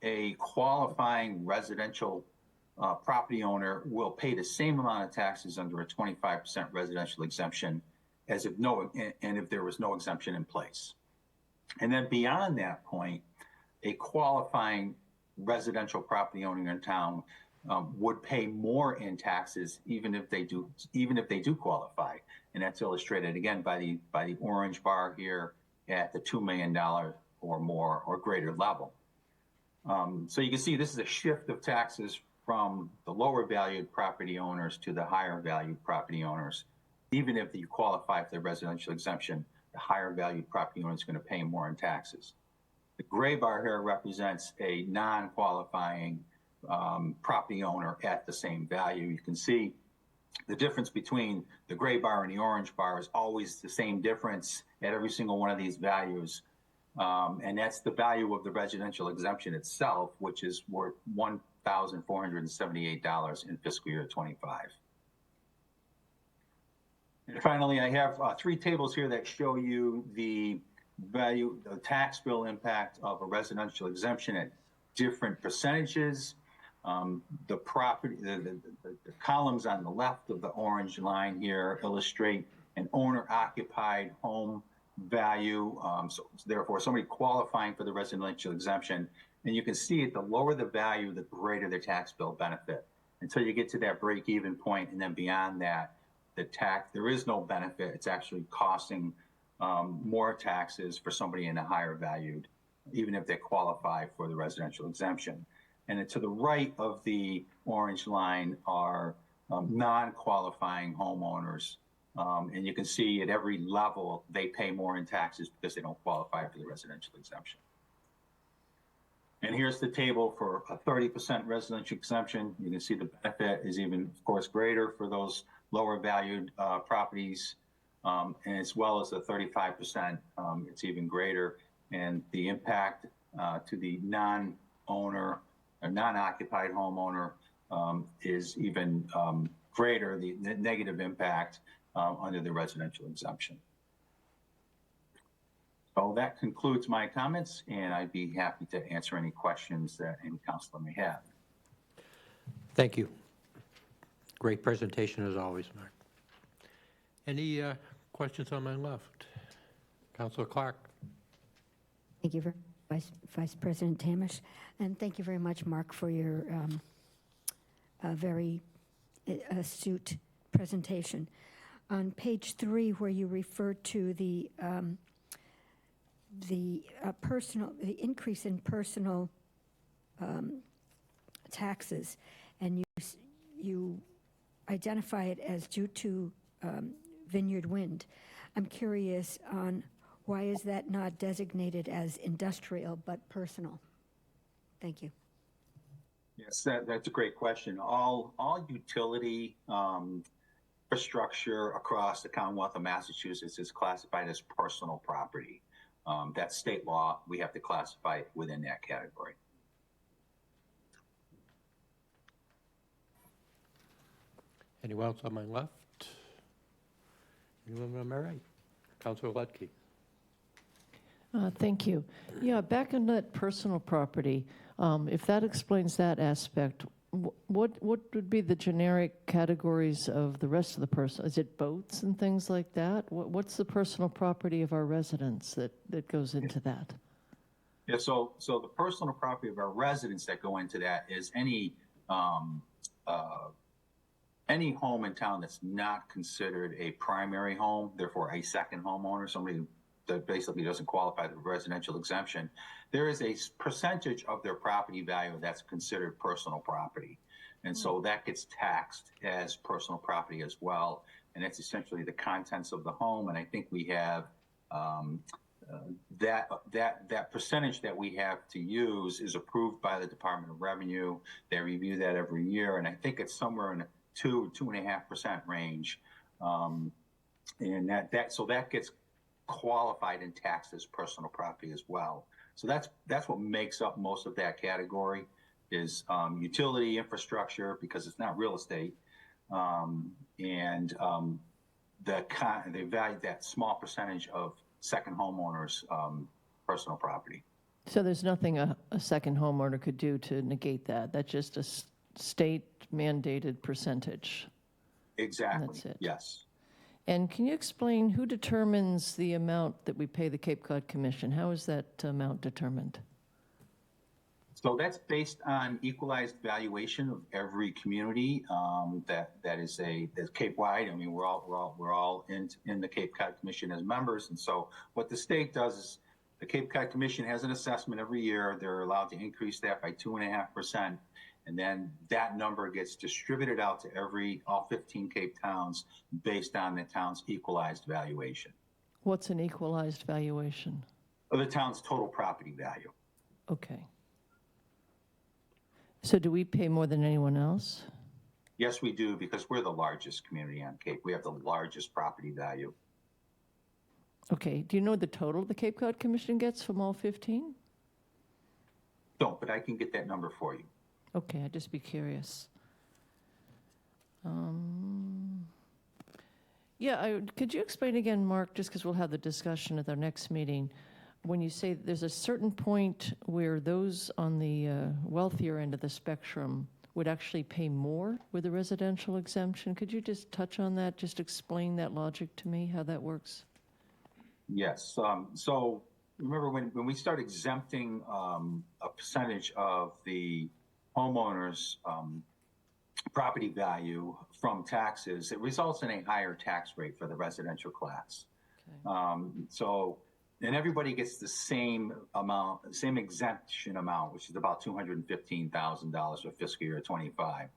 a qualifying residential property owner will pay the same amount of taxes under a 25% residential exemption as if there was no exemption in place. And then beyond that point, a qualifying residential property owner in town would pay more in taxes even if they do qualify, and that's illustrated again by the orange bar here at the $2 million or more or greater level. So you can see this is a shift of taxes from the lower valued property owners to the higher valued property owners. Even if you qualify for the residential exemption, the higher valued property owner is going to pay more in taxes. The gray bar here represents a non-qualifying property owner at the same value. You can see the difference between the gray bar and the orange bar is always the same difference at every single one of these values. And that's the value of the residential exemption itself, which is worth $1,478 in fiscal year 25. And finally, I have three tables here that show you the tax bill impact of a residential exemption at different percentages. The columns on the left of the orange line here illustrate an owner-occupied home value. So therefore, somebody qualifying for the residential exemption. And you can see the lower the value, the greater the tax bill benefit until you get to that break-even point, and then beyond that, there is no benefit. It's actually costing more taxes for somebody in a higher valued, even if they qualify for the residential exemption. And to the right of the orange line are non-qualifying homeowners. And you can see at every level, they pay more in taxes because they don't qualify for the residential exemption. And here's the table for a 30% residential exemption. You can see the benefit is even, of course, greater for those lower valued properties, and as well as the 35%, it's even greater. And the impact to the non-owner or non-occupied homeowner is even greater, the negative impact under the residential exemption. So that concludes my comments, and I'd be happy to answer any questions that any counselor may have. Thank you. Great presentation as always, Mark. Any questions on my left? Councilor Clark. Thank you, Vice President Tamish, and thank you very much, Mark, for your very astute presentation. On page 3, where you refer to the increase in personal taxes, and you identify it as due to Vineyard Wind. I'm curious on why is that not designated as industrial but personal? Thank you. Yes, that's a great question. All utility infrastructure across the Commonwealth of Massachusetts is classified as personal property. That's state law. We have to classify it within that category. Anyone else on my left? Anyone on my right? Councilor Lutke. Thank you. Yeah, back on that personal property, if that explains that aspect, what would be the generic categories of the rest of the person? Is it boats and things like that? What's the personal property of our residents that goes into that? Yeah, so the personal property of our residents that go into that is any home in town that's not considered a primary home, therefore a second homeowner, somebody that basically doesn't qualify for residential exemption. There is a percentage of their property value that's considered personal property. And so that gets taxed as personal property as well. And it's essentially the contents of the home. And I think we have that percentage that we have to use is approved by the Department of Revenue. They review that every year. And I think it's somewhere in the 2.5% range. And so that gets qualified and taxed as personal property as well. So that's what makes up most of that category is utility infrastructure, because it's not real estate, and the value, that small percentage of second homeowners' personal property. So there's nothing a second homeowner could do to negate that? That's just a state-mandated percentage? Exactly. That's it. Yes. And can you explain who determines the amount that we pay the Cape Cod Commission? How is that amount determined? So that's based on equalized valuation of every community. That is Cape-wide. I mean, we're all in the Cape Cod Commission as members, and so what the state does is the Cape Cod Commission has an assessment every year. They're allowed to increase that by 2.5%, and then that number gets distributed out to all 15 Cape towns based on the town's equalized valuation. What's an equalized valuation? Of the town's total property value. Okay. So do we pay more than anyone else? Yes, we do, because we're the largest community on Cape. We have the largest property value. Okay. Do you know what the total the Cape Cod Commission gets from all 15? Don't, but I can get that number for you. Okay, I'd just be curious. Could you explain again, Mark, just because we'll have the discussion at our next meeting, when you say there's a certain point where those on the wealthier end of the spectrum would actually pay more with a residential exemption, could you just touch on that, just explain that logic to me, how that works? Yes. So remember when we start exempting a percentage of the homeowner's property value from taxes, it results in a higher tax rate for the residential class. Okay. And everybody gets the same amount, the same exemption amount, which is about $215,000 for fiscal year 25.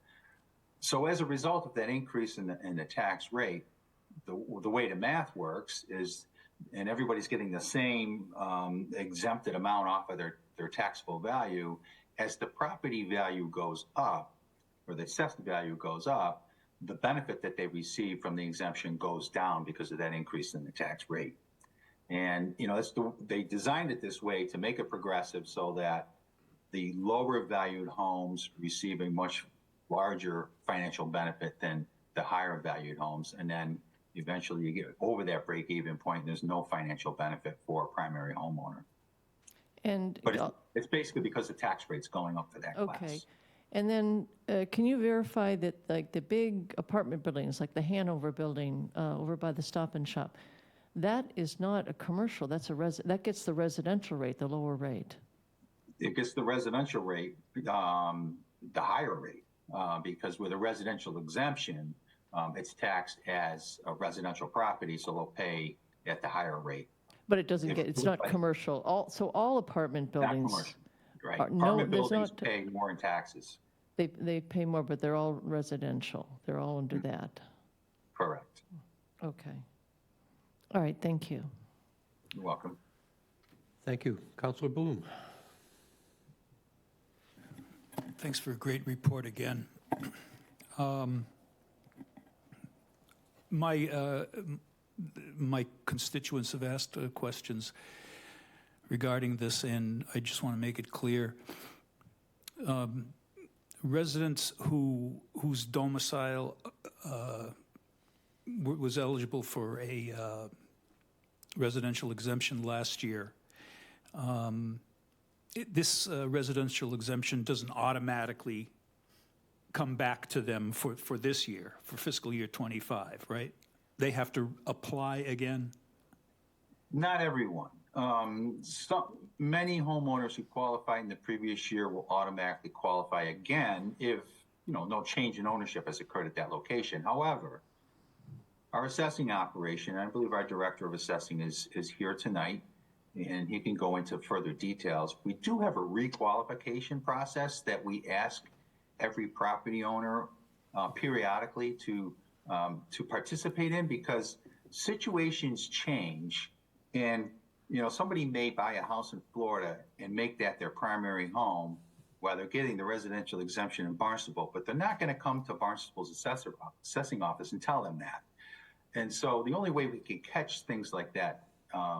So as a result of that increase in the tax rate, the way the math works is, and everybody's getting the same exempted amount off of their taxable value, as the property value goes up, or the assessed value goes up, the benefit that they receive from the exemption goes down because of that increase in the tax rate. And, they designed it this way to make it progressive so that the lower valued homes receive a much larger financial benefit than the higher valued homes. And then eventually you get over that break-even point, and there's no financial benefit for a primary homeowner. But it's basically because the tax rate's going up for that class. Okay. And then can you verify that, like, the big apartment buildings, like the Hanover building over by the Stop and Shop, that is not a commercial, that gets the residential rate, the lower rate? It gets the residential rate, the higher rate, because with a residential exemption, it's taxed as a residential property, so they'll pay at the higher rate. But it doesn't it's not commercial. All apartment buildings. Not commercial, right. Apartment buildings pay more in taxes. They pay more, but they're all residential. They're all under that. Correct. Okay. All right, thank you. You're welcome. Thank you. Councilor Bloom. Thanks for a great report again. My constituents have asked questions regarding this, and I just want to make it clear. Residents whose domicile was eligible for a residential exemption last year, this residential exemption doesn't automatically come back to them for this year, for fiscal year 25, right? They have to apply again? Not everyone. Many homeowners who qualified in the previous year will automatically qualify again if no change in ownership has occurred at that location. However, our assessing operation, I believe our director of assessing is here tonight, and he can go into further details. We do have a requalification process that we ask every property owner periodically to participate in, because situations change, and somebody may buy a house in Florida and make that their primary home while they're getting the residential exemption in Barnstable, but they're not going to come to Barnstable's assessing office and tell them that. And so the only way we can catch things like that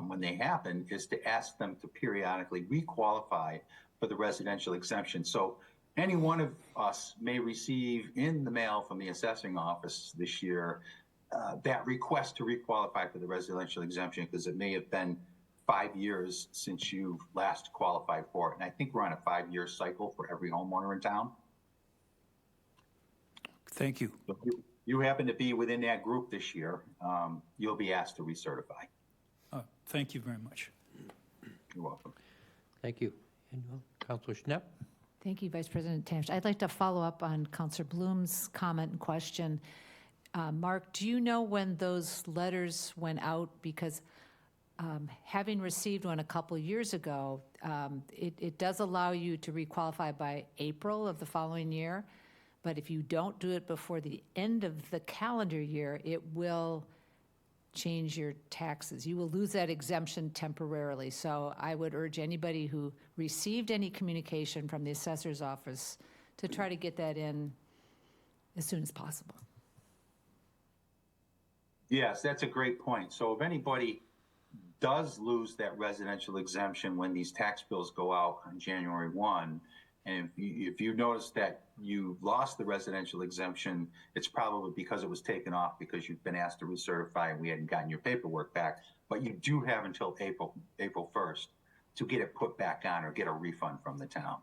when they happen is to ask them to periodically requalify for the residential exemption. So any one of us may receive in the mail from the assessing office this year that request to requalify for the residential exemption, because it may have been 5 years since you last qualified for it. And I think we're on a 5-year cycle for every homeowner in town. Thank you. So if you happen to be within that group this year, you'll be asked to recertify. Thank you very much. You're welcome. Thank you. And Councilor Schnapp? Thank you, Vice President Tamish. I'd like to follow up on Councilor Bloom's comment and question. Mark, do you know when those letters went out? Because having received one a couple years ago, it does allow you to requalify by April of the following year. But if you don't do it before the end of the calendar year, it will change your taxes. You will lose that exemption temporarily. So I would urge anybody who received any communication from the assessor's office to try to get that in as soon as possible. Yes, that's a great point. So if anybody does lose that residential exemption when these tax bills go out on January 1, and if you notice that you lost the residential exemption, it's probably because it was taken off because you've been asked to recertify and we hadn't gotten your paperwork back. But you do have until April 1st to get it put back on or get a refund from the town.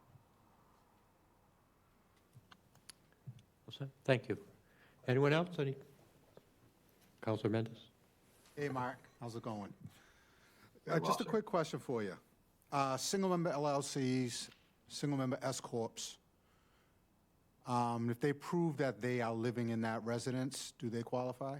Thank you. Anyone else? Any? Councilor Mendes? Hey, Mark. How's it going? Very well, Just a sir. quick question for you. Single-member LLCs, single-member S-corps, if they prove that they are living in that residence, do they qualify?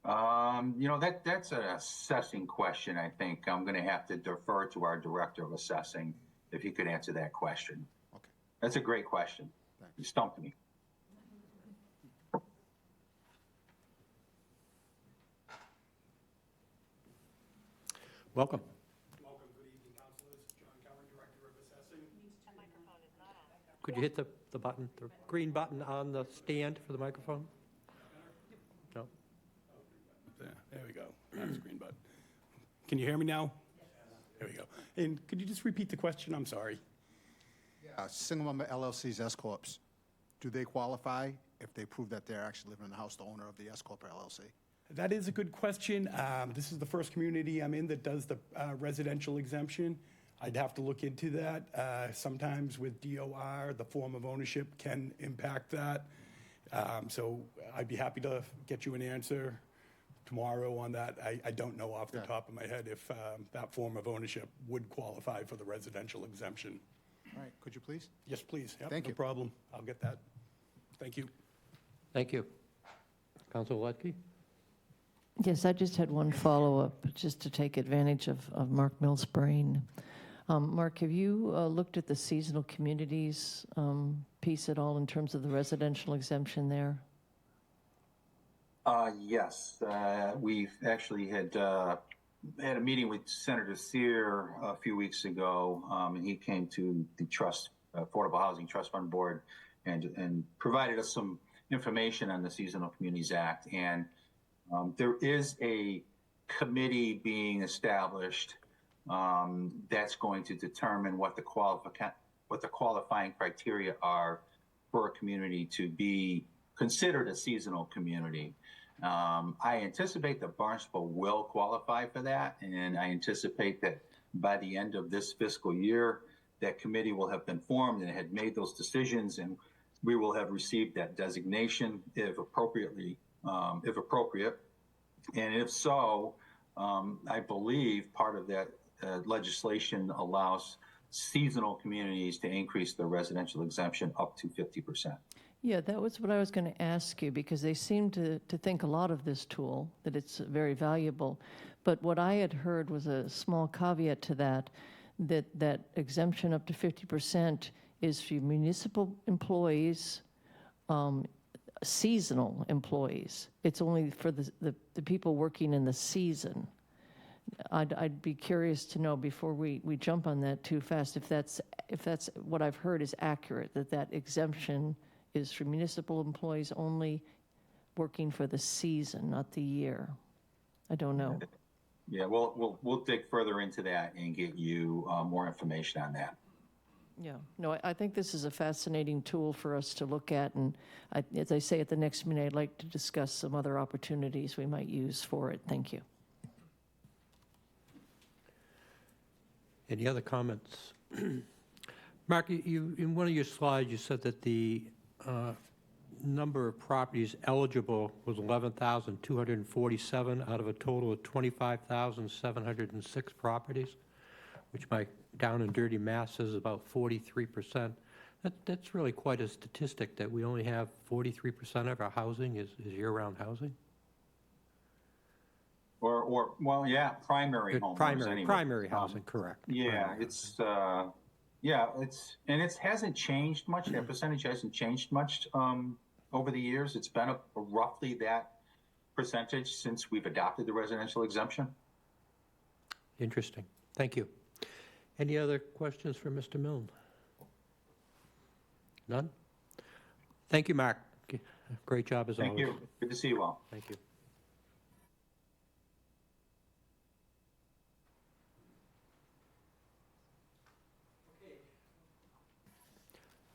That's an assessing question, I think. I'm going to have to defer to our Director of Assessing if he could answer that question. Okay. That's a great question. Thanks. You stumped me. Welcome. Welcome. Good evening, councilors. John Cowan, Director of Assessing. Could you hit the button, the green button on the stand for the microphone? No? There we go. That's the green button. Can you hear me now? There we go. And could you just repeat the question? I'm sorry. Yeah, single-member LLCs, S-corps, do they qualify if they prove that they're actually living in the house, the owner of the S-corp or LLC? That is a good question. This is the first community I'm in that does the residential exemption. I'd have to look into that. Sometimes with DOR, the form of ownership can impact that. So I'd be happy to get you an answer tomorrow on that. I don't know off the top of my head if that form of ownership would qualify for the residential exemption. All right, could you please? Yes, please. Yep, Thank no you. problem. I'll get that. Thank you. Thank you. Councilor Ledke? Yes, I just had one follow-up, just to take advantage of Mark Mills' brain. Mark, have you looked at the seasonal communities piece at all in terms of the residential exemption there? Yes, we've actually had a meeting with Senator Sear a few weeks ago, and he came to the Affordable Housing Trust Fund Board and provided us some information on the Seasonal Communities Act. And there is a committee being established that's going to determine what the qualifying criteria are for a community to be considered a seasonal community. I anticipate that Barnstable will qualify for that, and I anticipate that by the end of this fiscal year, that committee will have been formed and had made those decisions, and we will have received that designation if appropriate. And if so, I believe part of that legislation allows seasonal communities to increase their residential exemption up to 50%. Yeah, that was what I was going to ask you, because they seem to think a lot of this tool, that it's very valuable. But what I had heard was a small caveat to that, that exemption up to 50% is for municipal employees, seasonal employees. It's only for the people working in the season. I'd be curious to know before we jump on that too fast if that's what I've heard is accurate, that exemption is for municipal employees only working for the season, not the year. I don't know. Yeah, we'll dig further into that and get you more information on that. Yeah, no, I think this is a fascinating tool for us to look at, and as I say at the next meeting, I'd like to discuss some other opportunities we might use for it. Thank you. Any other comments? Mark, you in one of your slides, you said that the number of properties eligible was 11,247 out of a total of 25,706 properties, which by down and dirty math says about 43%. That's really quite a statistic that we only have 43% of our housing is year-round housing. Or well, yeah, primary homes. Primary housing, correct. Yeah, it's and it hasn't changed much. That percentage hasn't changed much over the years. It's been roughly that percentage since we've adopted the residential exemption. Interesting. Thank you. Any other questions for Mr. Milne? None? Thank you, Mark. Great job as always. Thank you. Good to see you all. Thank you.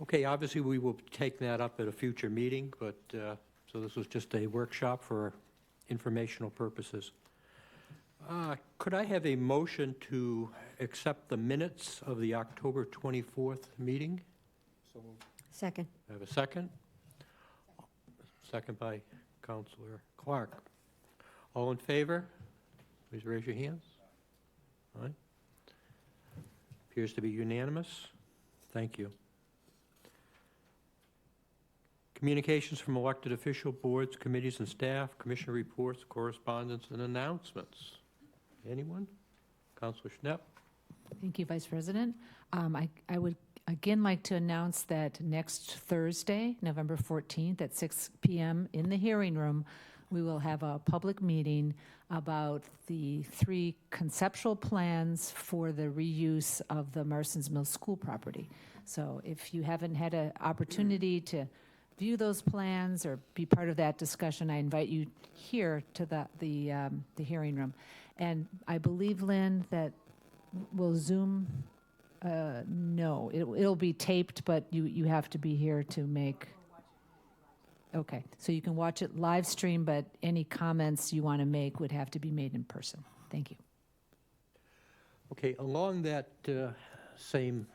Okay, obviously we will take that up at a future meeting, but so this was just a workshop for informational purposes. Could I have a motion to accept the minutes of the October 24th meeting? Second. I have a second. Second by Councilor Clark. All in favor? Please raise your hands. All right. Appears to be unanimous. Thank you. Communications from elected official boards, committees, and staff, commissioner reports, correspondence, and announcements. Anyone? Councilor Schnepp. Thank you, Vice President. I would again like to announce that next Thursday, November 14th at 6 p.m. in the hearing room, we will have a public meeting about the 3 conceptual plans for the reuse of the Marston's Mill School property. So if you haven't had an opportunity to view those plans or be part of that discussion, I invite you here to the hearing room. And I believe, Lynn, that will Zoom, no, it'll be taped, but you have to be here to make. Okay, so you can watch it live stream, but any comments you want to make would have to be made in person. Thank you. Okay, along that same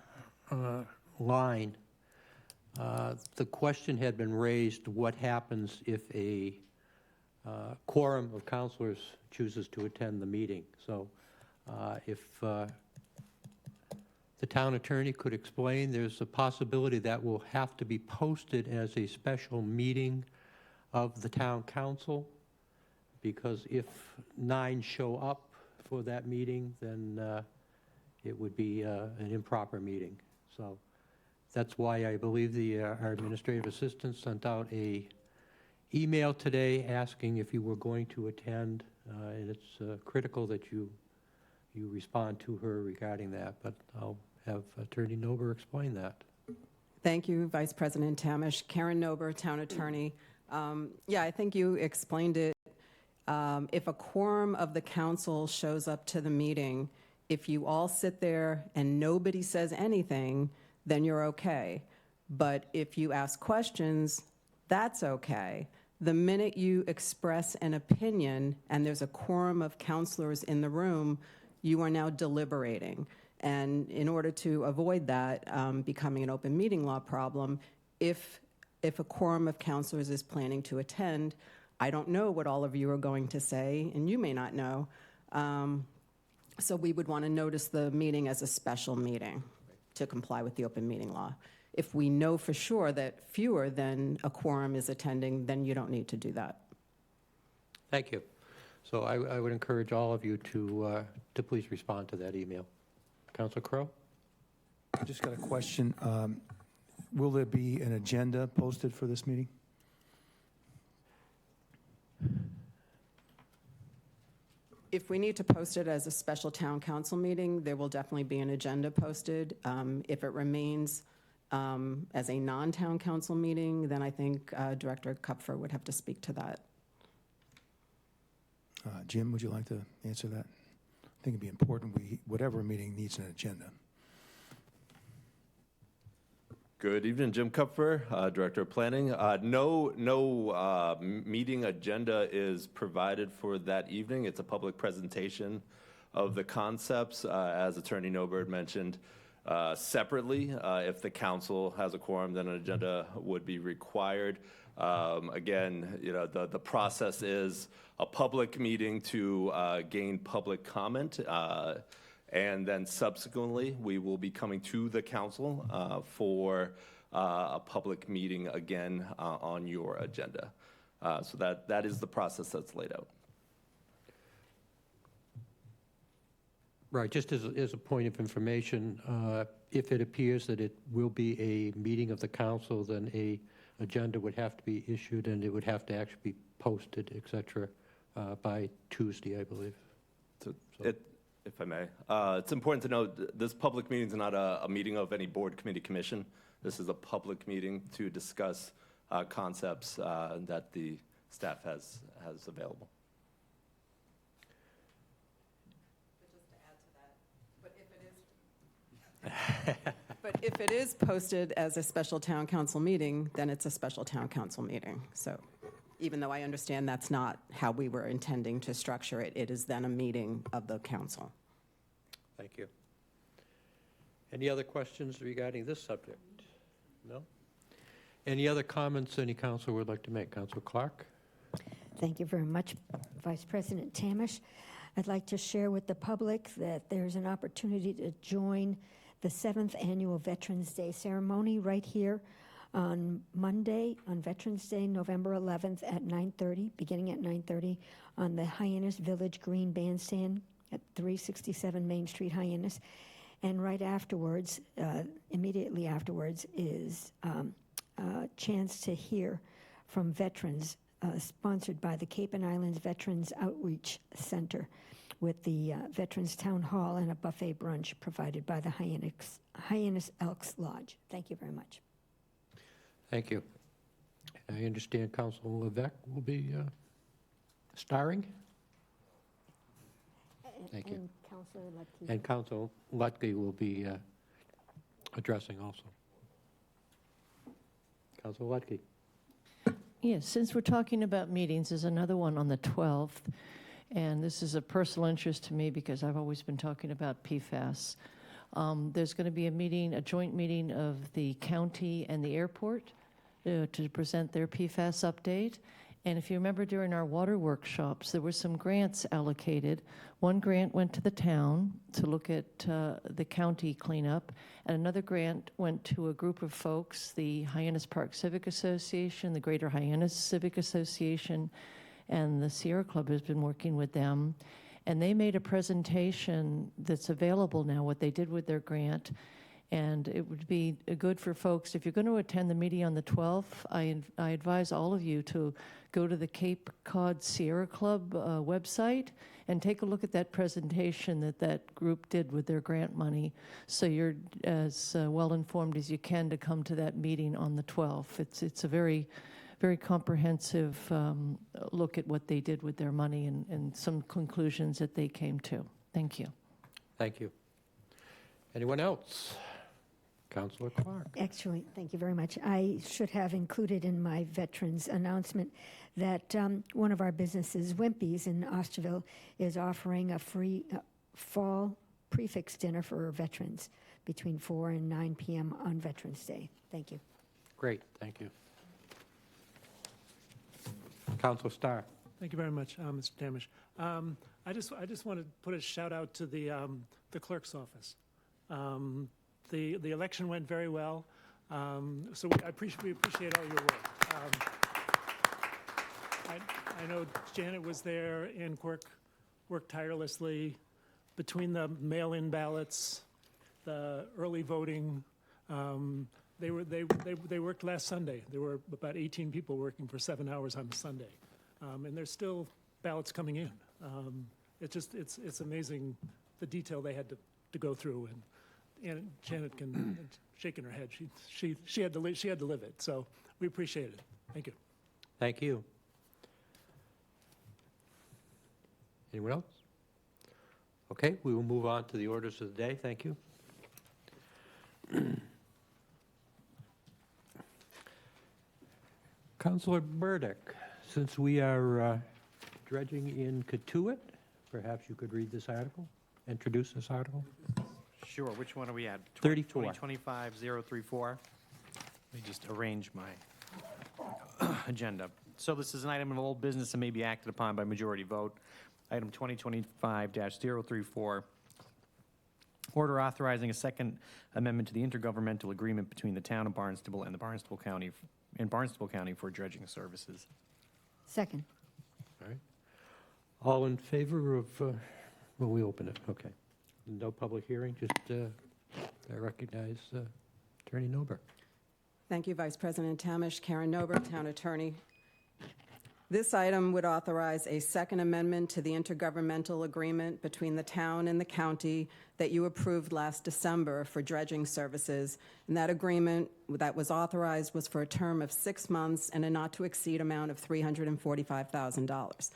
line, the question had been raised, what happens if a quorum of counselors chooses to attend the meeting? So if the town attorney could explain, there's a possibility that will have to be posted as a special meeting of the town council, because if 9 show up for that meeting, then it would be an improper meeting. So that's why I believe our administrative assistant sent out a email today asking if you were going to attend, and it's critical that you respond to her regarding that, but I'll have Attorney Nober explain that. Thank you, Vice President Tamish. Karen Nober, Town Attorney. Yeah, I think you explained it. If a quorum of the council shows up to the meeting, if you all sit there and nobody says anything, then you're okay. But if you ask questions, that's okay. The minute you express an opinion and there's a quorum of counselors in the room, you are now deliberating. And in order to avoid that becoming an open meeting law problem, if a quorum of counselors is planning to attend, I don't know what all of you are going to say, and you may not know. So we would want to notice the meeting as a special meeting to comply with the open meeting law. If we know for sure that fewer than a quorum is attending, then you don't need to do that. Thank you. So I would encourage all of you to please respond to that email. Council Crowe? I just got a question. Will there be an agenda posted for this meeting? If we need to post it as a special town council meeting, there will definitely be an agenda posted. If it remains as a non-town council meeting, then I think Director Kupfer would have to speak to that. Jim, would you like to answer that? I think it'd be important, whatever meeting needs an agenda. Good evening, Jim Kupfer, Director of Planning. No meeting agenda is provided for that evening. It's a public presentation of the concepts, as Attorney Noberg mentioned. Separately, if the council has a quorum, then an agenda would be required. Again, the process is a public meeting to gain public comment. And then subsequently, we will be coming to the council for a public meeting again on your agenda. So that is the process that's laid out. Right, just as a point of information, if it appears that it will be a meeting of the council, then a agenda would have to be issued and it would have to actually be posted, et cetera, by Tuesday, I believe. If I may, it's important to note this public meeting is not a meeting of any board, committee, commission. This is a public meeting to discuss concepts that the staff has available. But if it is posted as a special town council meeting, then it's a special town council meeting. So even though I understand that's not how we were intending to structure it, it is then a meeting of the council. Thank you. Any other questions regarding this subject? No? Any other comments any council would like to make? Councilor Clark? Thank you very much, Vice President Tamish. I'd like to share with the public that there's an opportunity to join the 7th Annual Veterans Day ceremony right here on Monday, on Veterans Day, November 11th at 9:30, beginning at 9:30, on the Hyannis Village Green Bandstand at 367 Main Street, Hyannis. And right afterwards, immediately afterwards, is a chance to hear from veterans, sponsored by the Cape and Islands Veterans Outreach Center, with the Veterans Town Hall and a buffet brunch provided by the Hyannis Elks Lodge. Thank you very much. Thank you. I understand Councilor Levesque will be starring. Thank you. And Councilor Lutke. And Councilor Lutke will be addressing also. Councilor Lutke. Yes, since we're talking about meetings, there's another one on the 12th, and this is a personal interest to me because I've always been talking about PFAS. There's going to be a joint meeting of the county and the airport to present their PFAS update. And if you remember during our water workshops, there were some grants allocated. One grant went to the town to look at the county cleanup, and another grant went to a group of folks, the Hyannis Park Civic Association, the Greater Hyannis Civic Association, and the Sierra Club has been working with them. And they made a presentation that's available now, what they did with their grant. And it would be good for folks, if you're going to attend the meeting on the 12th, I advise all of you to go to the Cape Cod Sierra Club website and take a look at that presentation that group did with their grant money, so you're as well informed as you can to come to that meeting on the 12th. It's a very, very comprehensive look at what they did with their money and some conclusions that they came to. Thank you. Thank you. Anyone else? Councilor Clark. Actually, thank you very much. I should have included in my veterans announcement that one of our businesses, Wimpy's in Osterville, is offering a free fall prefix dinner for veterans between 4 and 9 p.m. on Veterans Day. Thank you. Great, thank you. Councilor Starr. Thank you very much, Mr. Tamish. I just want to put a shout out to the clerk's office. The election went very well, so we appreciate all your work. I know Janet was there and worked tirelessly between the mail-in ballots, the early voting. They worked last Sunday. There were about 18 people working for 7 hours on Sunday, and there's still ballots coming in. It's amazing the detail they had to go through, and Janet can shaking her head. She had to live it. So we appreciate it. Thank you. Thank you. Anyone else? Okay, we will move on to the orders of the day. Thank you. Councilor Burdick, since we are dredging in Katuitt, perhaps you could read this article, introduce this article? Sure. Which one are we at? 34. 2025-034. Let me just arrange my agenda. So this is an item of old business and may be acted upon by majority vote. Item 2025-034. Order authorizing a second amendment to the intergovernmental agreement between the town of Barnstable and the Barnstable County for dredging services. Second. All right. All in favor of, well, we open it, okay. No public hearing, just I recognize Attorney Nober. Thank you, Vice President Tamish. Karen Nober, Town Attorney. This item would authorize a second amendment to the intergovernmental agreement between the town and the county that you approved last December for dredging services. And that agreement that was authorized was for a term of 6 months and a not-to-exceed amount of $345,000.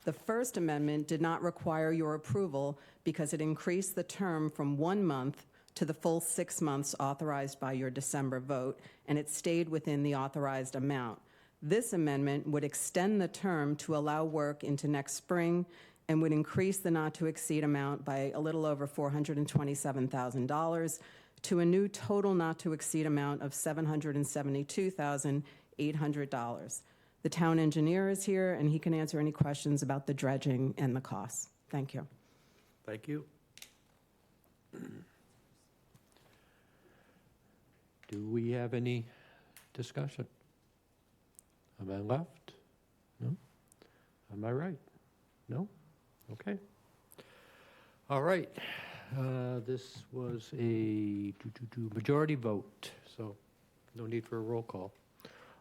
The first amendment did not require your approval because it increased the term from 1 month to the full 6 months authorized by your December vote, and it stayed within the authorized amount. This amendment would extend the term to allow work into next spring and would increase the not-to-exceed amount by a little over $427,000 to a new total not-to-exceed amount of $772,800. The town engineer is here, and he can answer any questions about the dredging and the costs. Thank you. Thank you. Do we have any discussion? Am I left? No? Am I right? No? Okay. All right. This was a majority vote, so no need for a roll call.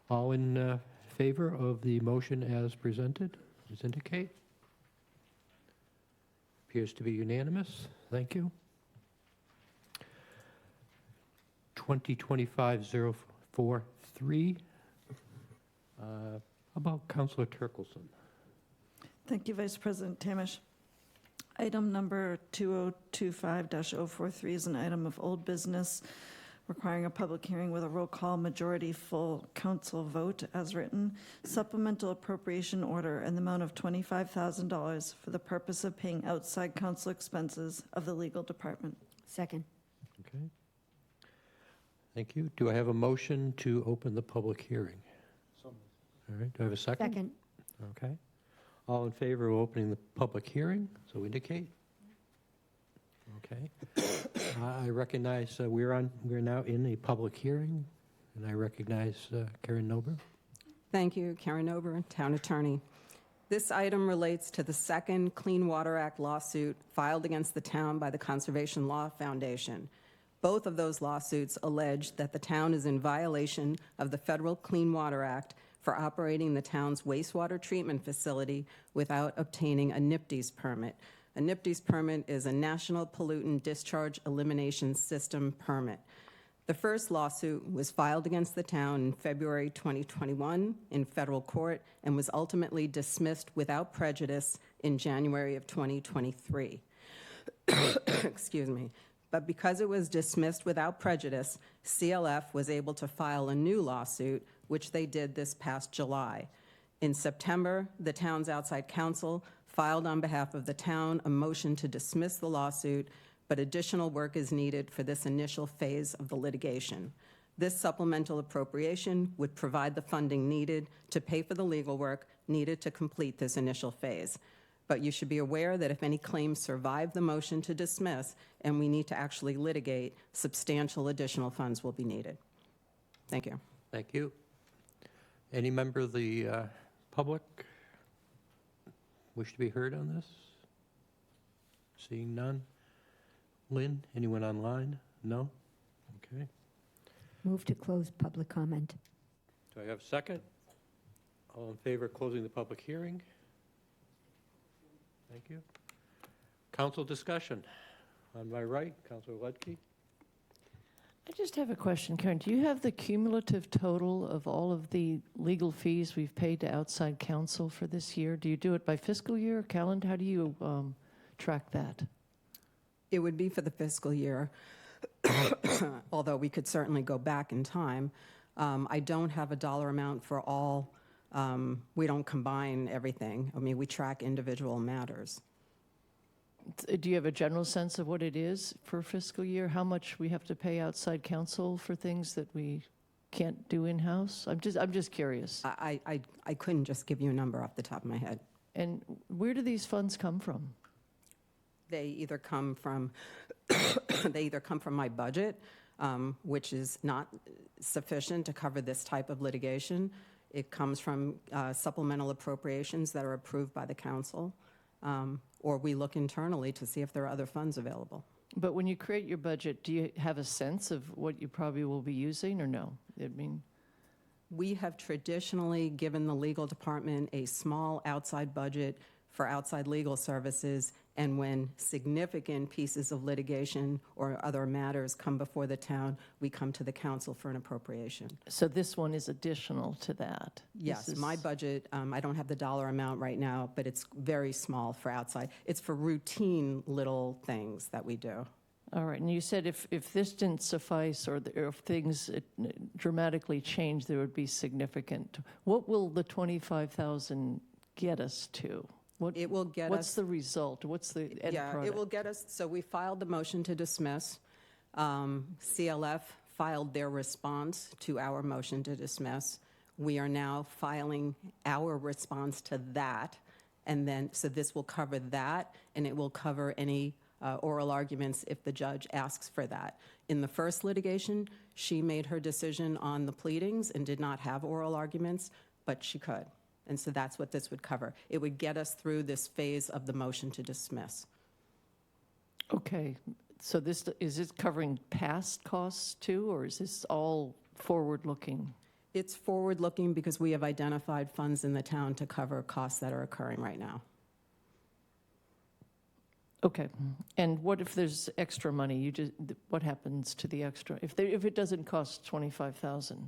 All in favor of the motion as presented, please indicate. Appears to be unanimous. Thank you. 2025-043. How about Councilor Turkelson? Thank you, Vice President Tamish. Item number 2025-043 is an item of old business requiring a public hearing with a roll call majority full council vote as written. Supplemental appropriation order in the amount of $25,000 for the purpose of paying outside council expenses of the legal department. Second. Okay. Thank you. Do I have a motion to open the public hearing? All right, do I have a second? Second. Okay. All in favor of opening the public hearing, so indicate. Okay. I recognize we're now in a public hearing, and I recognize Karen Nober. Thank you, Karen Nober, Town Attorney. This item relates to the second Clean Water Act lawsuit filed against the town by the Conservation Law Foundation. Both of those lawsuits allege that the town is in violation of the Federal Clean Water Act for operating the town's wastewater treatment facility without obtaining a NPDES permit. A NPDES permit is a National Pollutant Discharge Elimination System permit. The first lawsuit was filed against the town in February 2021 in federal court and was ultimately dismissed without prejudice in January of 2023. Excuse me. But because it was dismissed without prejudice, CLF was able to file a new lawsuit, which they did this past July. In September, the town's outside counsel filed on behalf of the town a motion to dismiss the lawsuit, but additional work is needed for this initial phase of the litigation. This supplemental appropriation would provide the funding needed to pay for the legal work needed to complete this initial phase. But you should be aware that if any claims survive the motion to dismiss and we need to actually litigate, substantial additional funds will be needed. Thank you. Thank you. Any member of the public wish to be heard on this? Seeing none. Lynn, anyone online? No? Okay. Move to close public comment. Do I have a second? All in favor of closing the public hearing? Thank you. Council discussion. On my right, Councilor Ledke. I just have a question, Karen. Do you have the cumulative total of all of the legal fees we've paid to outside counsel for this year? Do you do it by fiscal year or calendar? How do you track that? It would be for the fiscal year, although we could certainly go back in time. I don't have a dollar amount for all. We don't combine everything. I mean, we track individual matters. Do you have a general sense of what it is for fiscal year? How much we have to pay outside counsel for things that we can't do in-house? I'm just curious. I couldn't just give you a number off the top of my head. And where do these funds come from? They either come from my budget, which is not sufficient to cover this type of litigation. It comes from supplemental appropriations that are approved by the council, or we look internally to see if there are other funds available. But when you create your budget, do you have a sense of what you probably will be using, or no? I mean, we have traditionally given the legal department a small outside budget for outside legal services, and when significant pieces of litigation or other matters come before the town, we come to the council for an appropriation. so this one is additional to that? Yes, This is- my budget, I don't have the dollar amount right now, but it's very small for outside. It's for routine little things that we do. All right, and you said if this didn't suffice or if things dramatically change, there would be significant. What will the 25,000 get us to? It will get What's us- the result? What's the end Yeah, product? it will get us, so we filed the motion to dismiss. CLF filed their response to our motion to dismiss. We are now filing our response to that, and then, so this will cover that, and it will cover any oral arguments if the judge asks for that. In the first litigation, she made her decision on the pleadings and did not have oral arguments, but she could. And so that's what this would cover. It would get us through this phase of the motion to dismiss. Okay, so is this covering past costs too, or is this all forward-looking? It's forward-looking because we have identified funds in the town to cover costs that are occurring right now. Okay, and what if there's extra money? What happens to the extra? If it doesn't cost 25,000?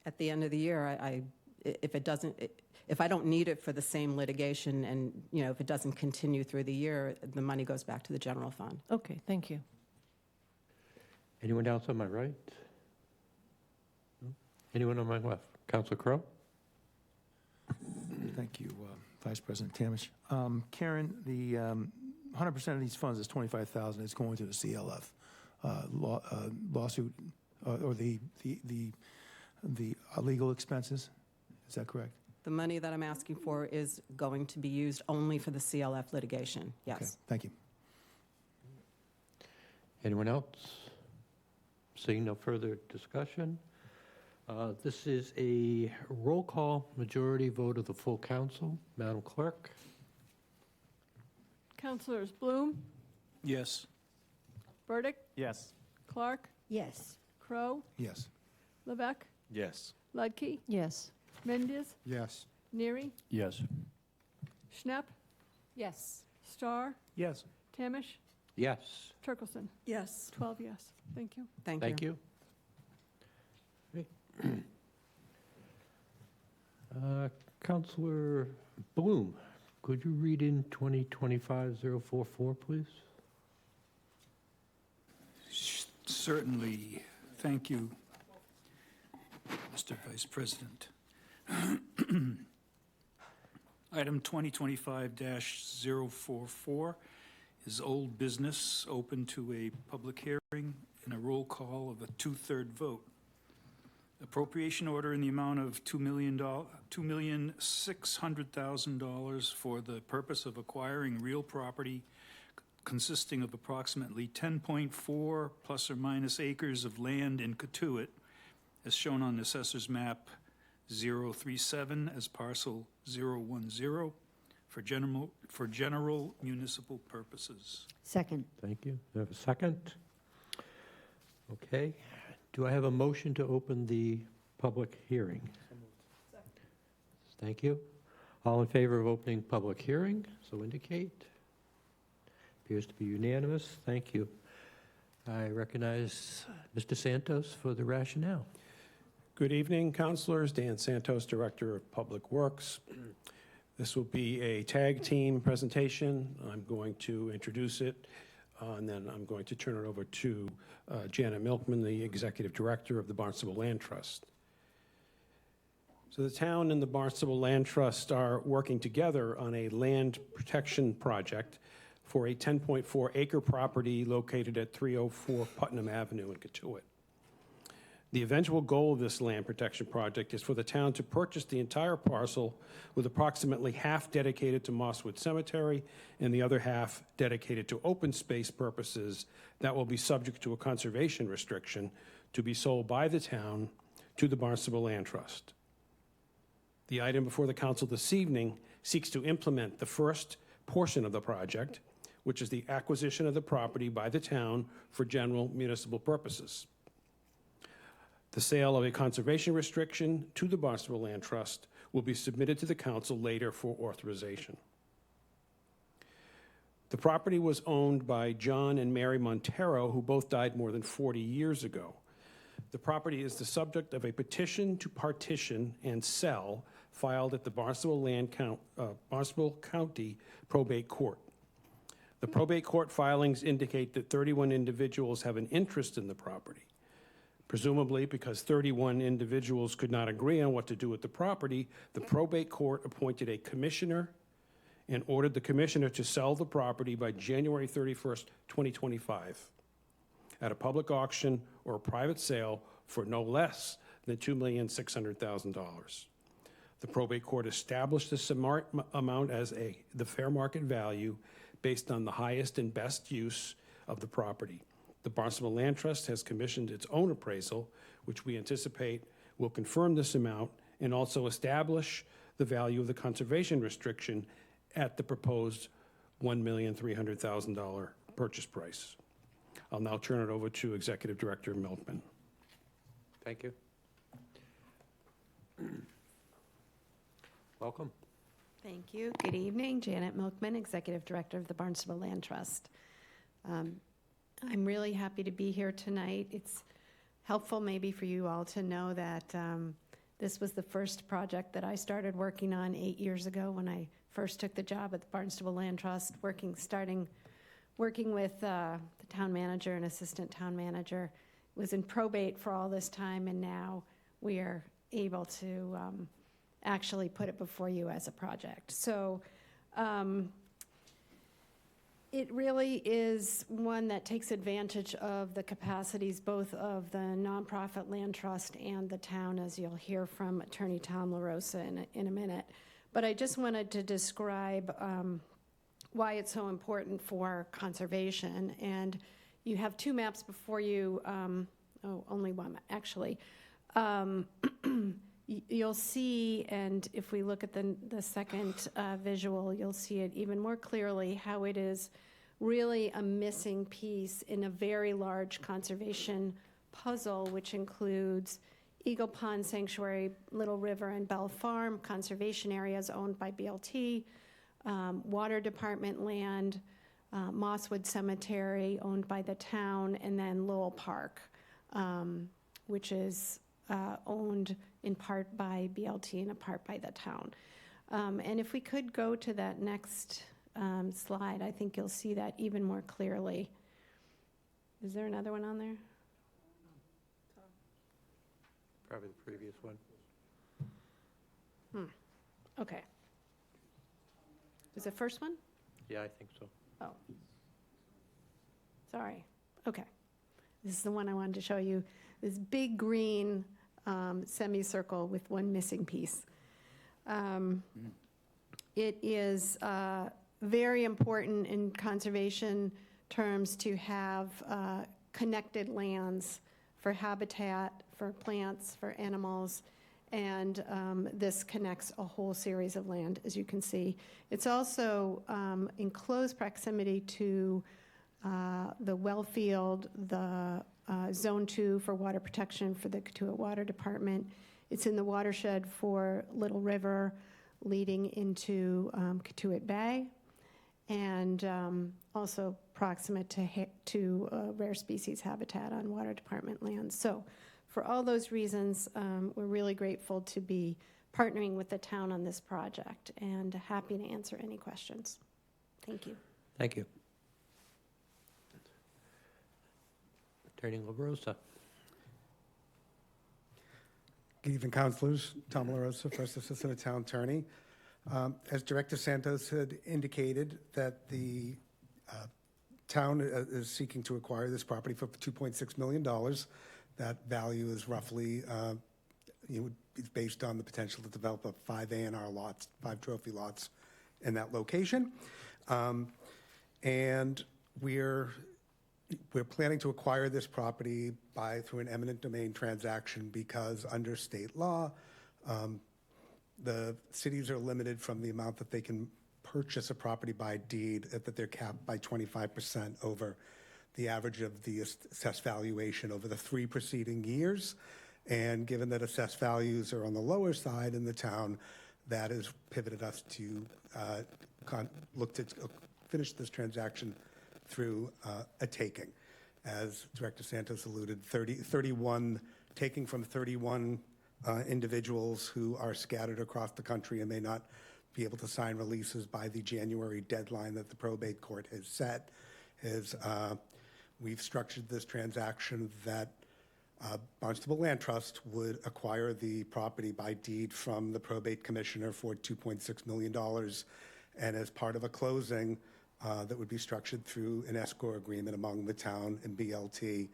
At the end of the year, if I don't need it for the same litigation and, if it doesn't continue through the year, the money goes back to the general fund. Okay, thank you. Anyone else on my right? No? Anyone on my left? Councilor Crowe? Thank you, Vice President Tamish. Karen, the 100% of these funds is $25,000 is going to the CLF lawsuit or the legal expenses. Is that correct? The money that I'm asking for is going to be used only for the CLF litigation, yes. Okay, thank you. Anyone else? Seeing no further discussion. This is a roll call majority vote of the full council. Madam Clerk? Councilors Bloom, Yes. Burdick, Yes. Clark, Yes. Crow, Yes. Levesque, Yes. Ledke, Yes. Mendes, Yes. Neary, Yes. Schnapp, Yes. Starr, Yes. Tamish, Yes. Turkelson. Yes. 12 yes. Thank you. Thank you. Councilor Bloom, could you read in 2025-044, please? Certainly. Thank you, Mr. Vice President. Item 2025-044 is old business, open to a public hearing and a roll call of a two-third vote. Appropriation order in the amount of $2,600,000 for the purpose of acquiring real property consisting of approximately 10.4 plus or minus acres of land in Cotuit, as shown on the Assessor's Map 037 as parcel 010 for general municipal purposes. Second. Thank you. Do I have a second? Okay. Do I have a motion to open the public hearing? Thank you. All in favor of opening public hearing, so indicate. Appears to be unanimous. Thank you. I recognize Mr. Santos for the rationale. Good evening, councilors. Dan Santos, Director of Public Works. This will be a tag team presentation. I'm going to introduce it, and then I'm going to turn it over to Janet Milkman, the Executive Director of the Barnstable Land Trust. So the town and the Barnstable Land Trust are working together on a land protection project for a 10.4 acre property located at 304 Putnam Avenue in Katuitt. The eventual goal of this land protection project is for the town to purchase the entire parcel, with approximately half dedicated to Mosswood Cemetery and the other half dedicated to open space purposes that will be subject to a conservation restriction to be sold by the town to the Barnstable Land Trust. The item before the council this evening seeks to implement the first portion of the project, which is the acquisition of the property by the town for general municipal purposes. The sale of a conservation restriction to the Barnstable Land Trust will be submitted to the council later for authorization. The property was owned by John and Mary Montero, who both died more than 40 years ago. The property is the subject of a petition to partition and sell filed at the Barnstable County Probate Court. The probate court filings indicate that 31 individuals have an interest in the property. Presumably, because 31 individuals could not agree on what to do with the property, the probate court appointed a commissioner and ordered the commissioner to sell the property by January 31st, 2025, at a public auction or a private sale for no less than $2,600,000. The probate court established this amount as the fair market value based on the highest and best use of the property. The Barnstable Land Trust has commissioned its own appraisal, which we anticipate will confirm this amount and also establish the value of the conservation restriction at the proposed $1,300,000 purchase price. I'll now turn it over to Executive Director Milkman. Thank you. Welcome. Thank you. Good evening. Janet Milkman, Executive Director of the Barnstable Land Trust. I'm really happy to be here tonight. It's helpful maybe for you all to know that this was the first project that I started working on 8 years ago when I first took the job at the Barnstable Land Trust, working with the town manager and assistant town manager. Was in probate for all this time, and now we are able to actually put it before you as a project. So it really is one that takes advantage of the capacities both of the nonprofit land trust and the town, as you'll hear from Attorney Tom LaRosa in a minute. But I just wanted to describe why it's so important for conservation. And you have two maps before you, only one actually. You'll see, and if we look at the second visual, you'll see it even more clearly how it is really a missing piece in a very large conservation puzzle, which includes Eagle Pond Sanctuary, Little River, and Bell Farm conservation areas owned by BLT, Water Department land, Mosswood Cemetery owned by the town, and then Lowell Park, which is owned in part by BLT and in part by the town. And if we could go to that next slide, I think you'll see that even more clearly. Is there another one on there? Probably the previous one. Okay. Is the first one? Yeah, I think so. Oh. Sorry. Okay. This is the one I wanted to show you. This big green semicircle with one missing piece. It is very important in conservation terms to have connected lands for habitat, for plants, for animals, and this connects a whole series of land, as you can see. It's also in close proximity to the well field, the Zone 2 for water protection for the Katuitt Water Department. It's in the watershed for Little River leading into Katuitt Bay, and also proximate to rare species habitat on Water Department land. So for all those reasons, we're really grateful to be partnering with the town on this project and happy to answer any questions. Thank you. Thank you. Attorney LaRosa. Good evening, councilors. Tom LaRosa, First Assistant Town Attorney. As Director Santos had indicated, that the town is seeking to acquire this property for $2.6 million. That value is roughly, it's based on the potential to develop 5 A&R lots, 5 trophy lots in that location. And we're planning to acquire this property through an eminent domain transaction because under state law, the cities are limited from the amount that they can purchase a property by deed, that they're capped by 25% over the average of the assessed valuation over the 3 preceding years. And given that assessed values are on the lower side in the town, that has pivoted us to look to finish this transaction through a taking. As Director Santos alluded, 31 taking from 31 individuals who are scattered across the country and may not be able to sign releases by the January deadline that the probate court has set. We've structured this transaction that Barnstable Land Trust would acquire the property by deed from the probate commissioner for $2.6 million. And as part of a closing that would be structured through an escrow agreement among the town and BLT,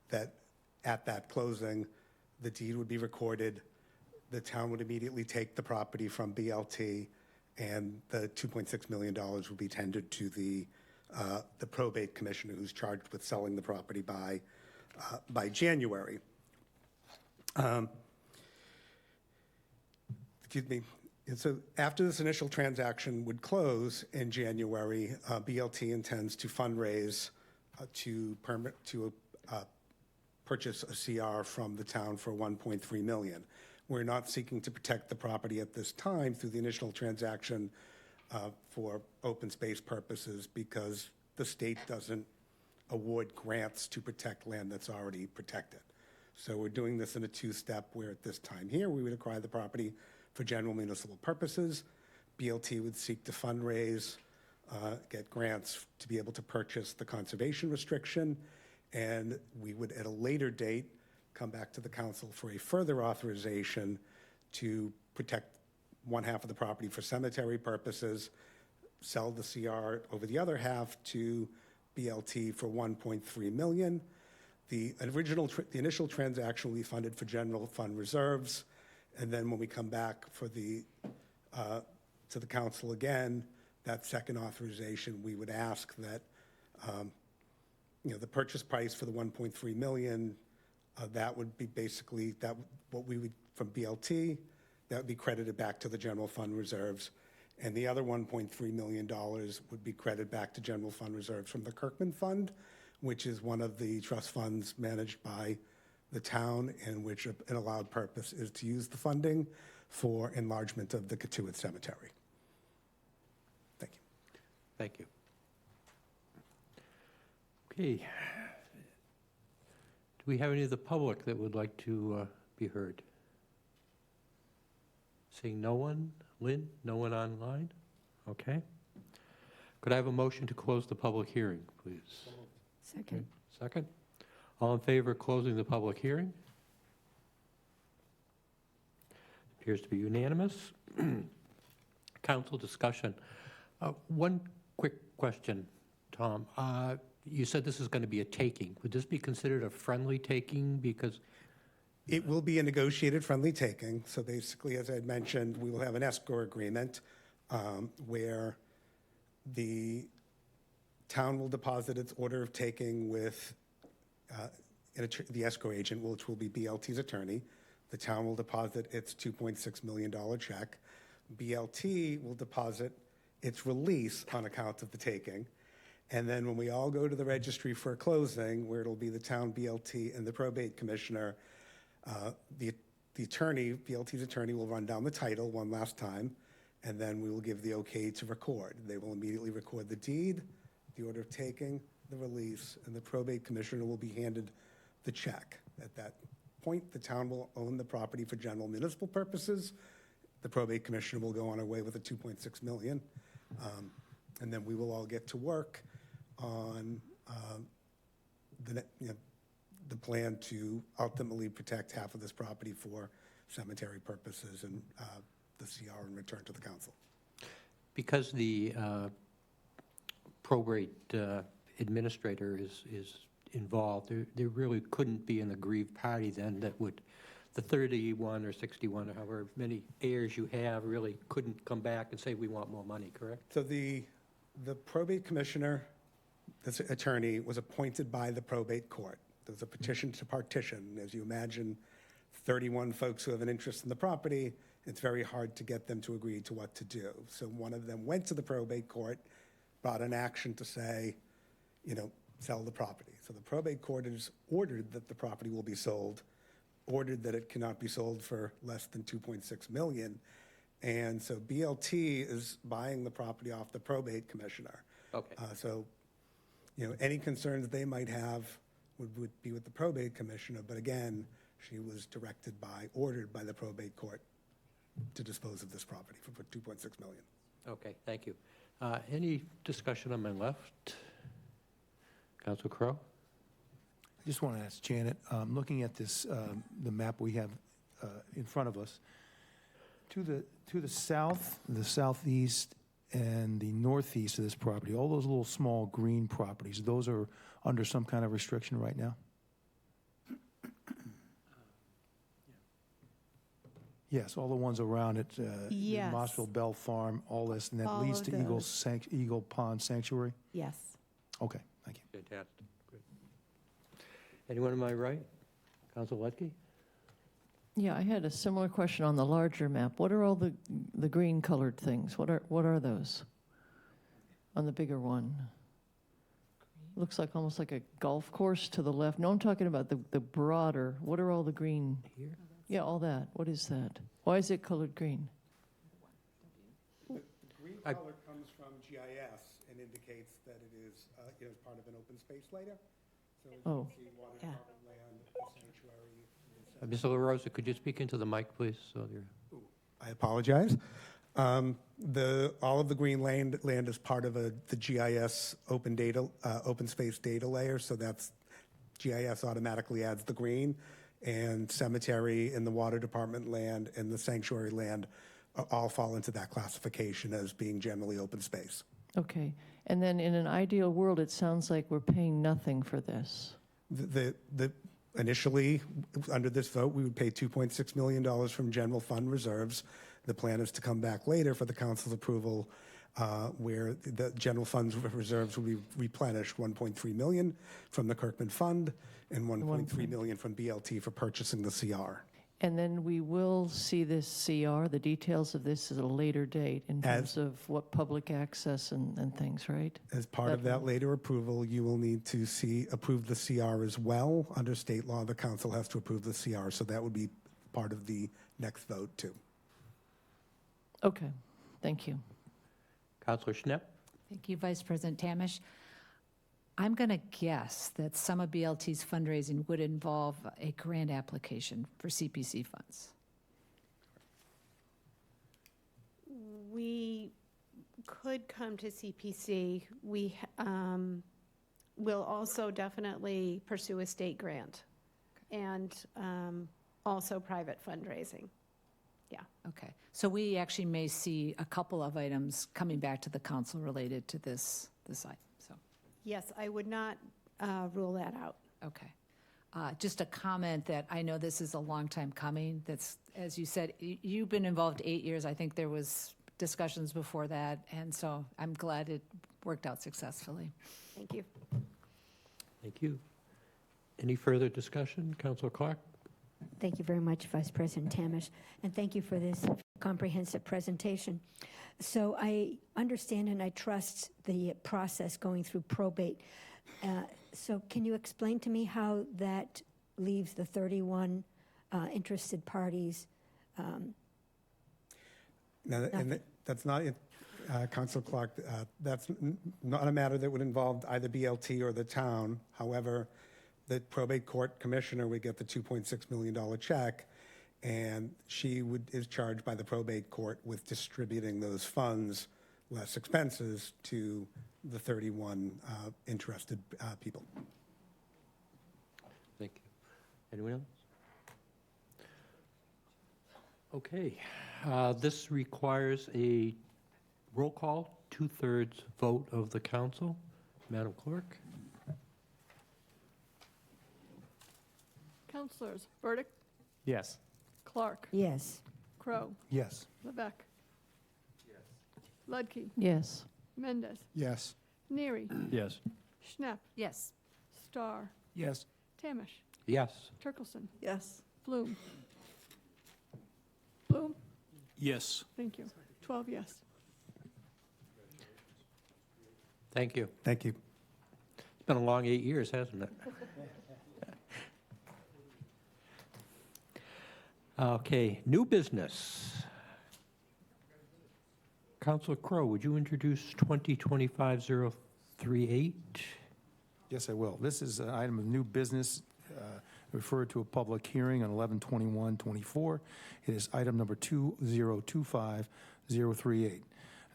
that at that closing, the deed would be recorded, the town would immediately take the property from BLT, and the $2.6 million would be tendered to the probate commissioner who's charged with selling the property by January. Excuse me. And so after this initial transaction would close in January, BLT intends to fundraise to purchase a CR from the town for $1.3 million. We're not seeking to protect the property at this time through the initial transaction for open space purposes because the state doesn't award grants to protect land that's already protected. So we're doing this in a 2-step where at this time here, we would acquire the property for general municipal purposes. BLT would seek to fundraise, get grants to be able to purchase the conservation restriction, and we would at a later date come back to the council for a further authorization to protect one half of the property for cemetery purposes, sell the CR over the other half to BLT for $1.3 million. The initial transaction will be funded for general fund reserves, and then when we come back for to the council again, that second authorization, we would ask that the purchase price for the $1.3 million, that would be basically what we would from BLT, that would be credited back to the general fund reserves, and the other $1.3 million would be credited back to general fund reserves from the Kirkman Fund, which is one of the trust funds managed by the town, in which an allowed purpose is to use the funding for enlargement of the Katuitt Cemetery. Thank you. Thank you. Okay. Do we have any of the public that would like to be heard? Seeing no one? Lynn, no one online? Okay. Could I have a motion to close the public hearing, please? Second. Second. All in favor of closing the public hearing? Appears to be unanimous. Council discussion. One quick question, Tom. You said this is going to be a taking. Would this be considered a friendly taking? Because it will be a negotiated friendly taking. So basically, as I mentioned, we will have an escrow agreement where the town will deposit its order of taking with the escrow agent, which will be BLT's attorney. The town will deposit its $2.6 million check. BLT will deposit its release on account of the taking. And then when we all go to the registry for a closing, where it'll be the town BLT and the probate commissioner, the attorney, BLT's attorney, will run down the title one last time, and then we will give the okay to record. They will immediately record the deed, the order of taking, the release, and the probate commissioner will be handed the check. At that point, the town will own the property for general municipal purposes. The probate commissioner will go on her way with the 2.6 million. And then we will all get to work on the plan to ultimately protect half of this property for cemetery purposes and the CR and return to the council. Because the probate administrator is involved, there really couldn't be an aggrieved party then that would, the 31 or 61 or however many heirs you have really couldn't come back and say, we want more money, correct? So the probate commissioner, this attorney, was appointed by the probate court. There's a petition to partition. As you imagine, 31 folks who have an interest in the property, it's very hard to get them to agree to what to do. So one of them went to the probate court, brought an action to say, sell the property. So the probate court has ordered that the property will be sold, ordered that it cannot be sold for less than 2.6 million. And so BLT is buying the property off the probate commissioner. Okay. So, any concerns they might have would be with the probate commissioner, but again, she was ordered by the probate court to dispose of this property for 2.6 million. Okay, thank you. Any discussion on my left? Council Crowe? I just want to ask Janet, looking at this, the map we have in front of us, to the south, the southeast, and the northeast of this property, all those little small green properties, those are under some kind of restriction right now? Yes, all the ones around it, the Yes. Mossville Bell Farm, all this, and that All leads of to those. Eagle Pond Sanctuary? Yes. Okay, thank you. Fantastic. Good. Anyone on my right? Council Ledke? Yeah, I had a similar question on the larger map. What are all the green colored things? What are those on the bigger one? Looks like almost like a golf course to the left. No, I'm talking about the broader. What are all the green? Here? Yeah, all that. What is that? Why is it colored green? The green color comes from GIS and indicates that it is, part of an open space later. So as Oh. you can see, water department land, the sanctuary. Ms. La Rosa, could you speak into the mic, please? So you're... I apologize. All of the green land is part of the GIS open space data layer. So that's GIS automatically adds the green, and cemetery and the water department land and the sanctuary land all fall into that classification as being generally open space. Okay. And then in an ideal world, it sounds like we're paying nothing for this. Initially, under this vote, we would pay $2.6 million from general fund reserves. The plan is to come back later for the council's approval, where the general funds reserves will be replenished, 1.3 million from the Kirkman Fund and 1.3 million from BLT for purchasing the CR. And then we will see this CR, the details of this at a later date in terms of what public access and things, right? As part of that later approval, you will need to approve the CR as well. Under state law, the council has to approve the CR, so that would be part of the next vote too. Okay, thank you. Councilor Schnepp? Thank you, Vice President Tamish. I'm going to guess that some of BLT's fundraising would involve a grant application for CPC funds. We could come to CPC. We will also definitely pursue a state grant and also private fundraising. Yeah. Okay. So we actually may see a couple of items coming back to the council related to this item. So, Yes, I would not rule that out. okay. Just a comment that I know this is a long time coming. That's, as you said, you've been involved 8 years. I think there was discussions before that, and so I'm glad it worked out successfully. Thank you. Thank you. Any further discussion? Councilor Clark? Thank you very much, Vice President Tamish, and thank you for this comprehensive presentation. So I understand and I trust the process going through probate. So can you explain to me how that leaves the 31 interested parties? That's not it, Councilor Clark. That's not a matter that would involve either BLT or the town. However, the probate court commissioner would get the $2.6 million check, and she is charged by the probate court with distributing those funds, less expenses, to the 31 interested people. Thank you. Anyone else? Okay. This requires a roll call, 2/3 vote of the council. Madam Clerk? Councilors Burdick, Yes. Clark, Yes. Crow, Yes. Levesque. Ludke, Yes. Mendez, Yes. Neary, Yes. Schnapp, Yes. Starr, Yes. Tamish, Yes. Turkelson, Yes. Bloom. Bloom, Yes. thank you. 12 yes. Thank you. Thank you. It's been a long 8 years, hasn't it? Okay, new business. Councilor Crowe, would you introduce 2025-038? Yes, I will. This is an item of new business referred to a public hearing on 11/21/24. It is item number 2025038.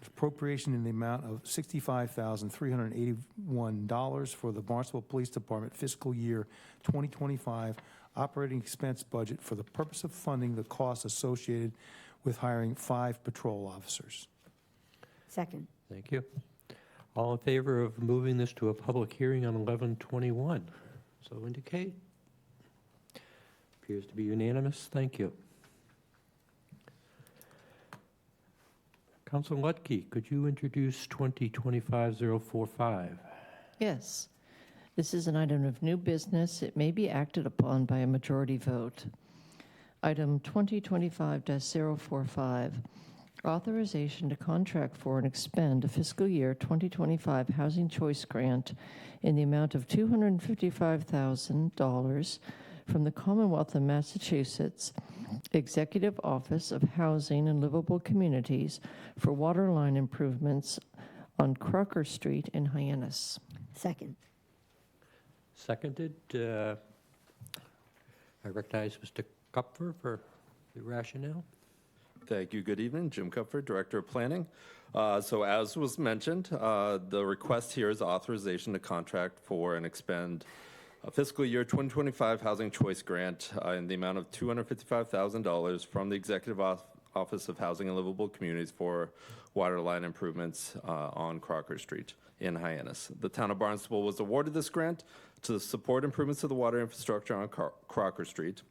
Appropriation in the amount of $65,381 for the Barnstable Police Department fiscal year 2025 operating expense budget for the purpose of funding the costs associated with hiring 5 patrol officers. Second. Thank you. All in favor of moving this to a public hearing on 11/21? So indicate. Appears to be unanimous. Thank you. Councilor Lutke, could you introduce 2025-045? Yes. This is an item of new business. It may be acted upon by a majority vote. Item 2025-045, authorization to contract for and expend a fiscal year 2025 Housing Choice Grant in the amount of $255,000 from the Commonwealth of Massachusetts Executive Office of Housing and Livable Communities for water line improvements on Crocker Street in Hyannis. Second. Seconded. I recognize Mr. Kupfer for the rationale. Thank you. Good evening. Jim Kupfer, Director of Planning. So as was mentioned, the request here is authorization to contract for and expend a fiscal year 2025 Housing Choice Grant in the amount of $255,000 from the Executive Office of Housing and Livable Communities for water line improvements on Crocker Street in Hyannis. The town of Barnstable was awarded this grant to support improvements to the water infrastructure on Crocker Street.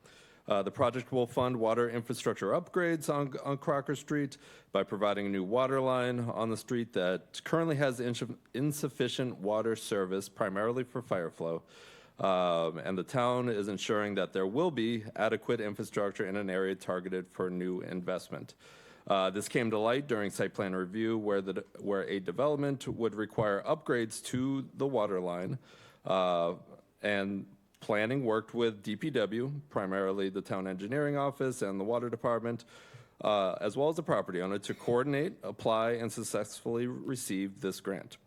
The project will fund water infrastructure upgrades on Crocker Street by providing a new water line on the street that currently has insufficient water service, primarily for fire flow. And the town is ensuring that there will be adequate infrastructure in an area targeted for new investment. This came to light during site plan review where a development would require upgrades to the water line, and planning worked with DPW, primarily the town engineering office and the water department, as well as the property owner, to coordinate, apply, and successfully receive this grant.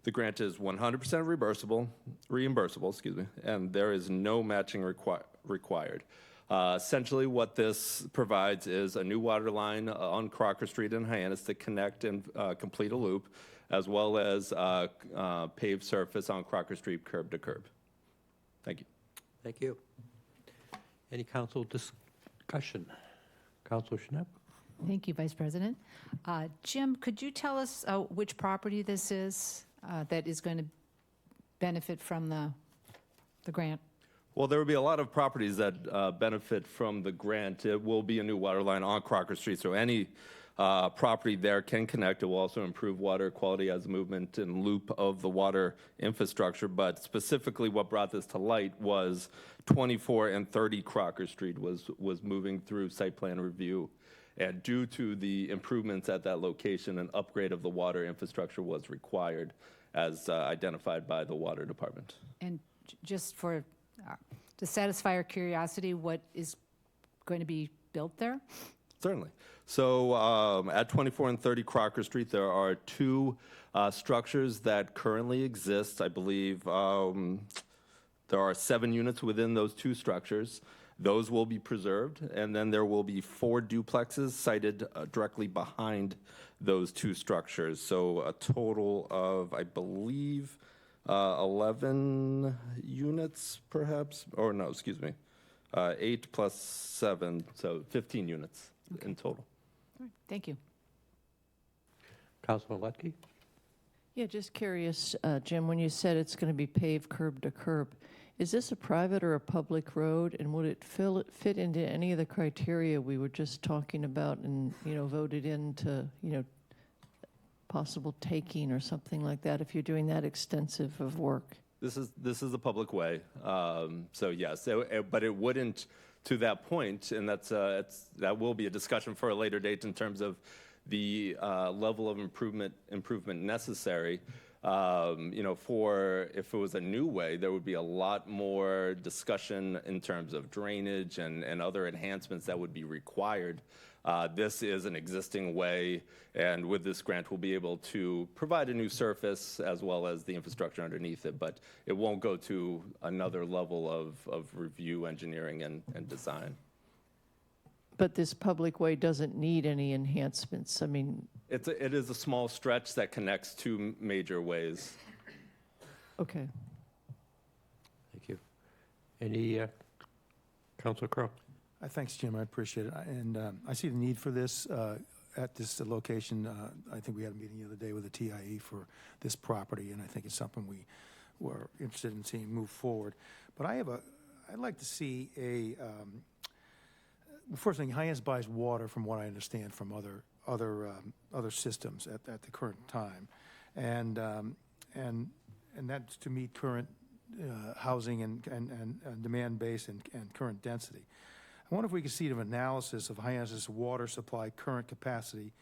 The grant is 100% reimbursable, and there is no matching required. Essentially, what this provides is a new water line on Crocker Street in Hyannis to connect and complete a loop, as well as paved surface on Crocker Street curb to curb. Thank you. Thank you. Any council discussion? Councilor Schnapp? Thank you, Vice President. Jim, could you tell us which property this is that is going to benefit from the grant? Well, there will be a lot of properties that benefit from the grant. It will be a new water line on Crocker Street, so any property there can connect. It will also improve water quality as a movement and loop of the water infrastructure. But specifically what brought this to light was 24 and 30 Crocker Street was moving through site plan review. And due to the improvements at that location, an upgrade of the water infrastructure was required as identified by the Water Department. And just for, to satisfy our curiosity, what is going to be built there? Certainly. So at 24 and 30 Crocker Street, there are two structures that currently exist. I believe there are 7 units within those 2 structures. Those will be preserved, and then there will be 4 duplexes sited directly behind those 2 structures. So a total of, I believe, 11 units, perhaps, or no, excuse me, 8 plus 7, so 15 units in total. All right, thank you. Councilor Lutke? Yeah, just curious, Jim, when you said it's going to be paved curb to curb, is this a private or a public road, and would it fit into any of the criteria we were just talking about and, voted into, possible taking or something like that if you're doing that extensive of work? This is a public way, so yes, but it wouldn't to that point, and that will be a discussion for a later date in terms of the level of improvement necessary. For if it was a new way, there would be a lot more discussion in terms of drainage and other enhancements that would be required. This is an existing way, and with this grant, we'll be able to provide a new surface as well as the infrastructure underneath it, but it won't go to another level of review, engineering, and design. But this public way doesn't need any enhancements. I mean, it is a small stretch that connects 2 major ways. Okay. Thank you. Any, Councilor Crowe? Thanks, Jim. I appreciate it. And I see the need for this at this location. I think we had a meeting the other day with the TIE for this property, and I think it's something we were interested in seeing move forward. But I'd like to see first thing, Hyannis buys water, from what I understand, from other systems at the current time, and that's to meet current housing and demand base and current density. I wonder if we could see an analysis of Hyannis's water supply current capacity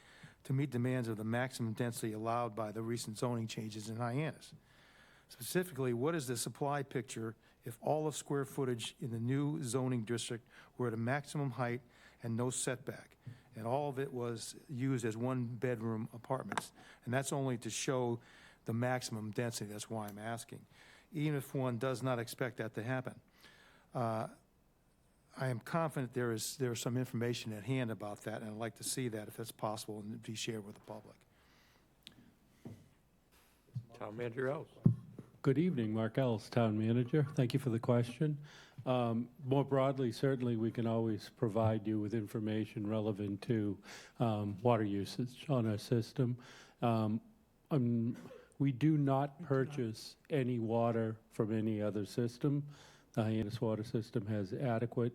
to meet demands of the maximum density allowed by the recent zoning changes in Hyannis. Specifically, what is the supply picture if all of square footage in the new zoning district were at a maximum height and no setback, and all of it was used as 1-bedroom apartments? And that's only to show the maximum density. That's why I'm asking. Even if one does not expect that to happen, I am confident there is some information at hand about that, and I'd like to see that if that's possible and be shared with the public. Town Manager Ellis. Good evening, Mark Ellis, Town Manager. Thank you for the question. More broadly, certainly we can always provide you with information relevant to water usage on our system. We do not purchase any water from any other system. The Hyannis water system has adequate.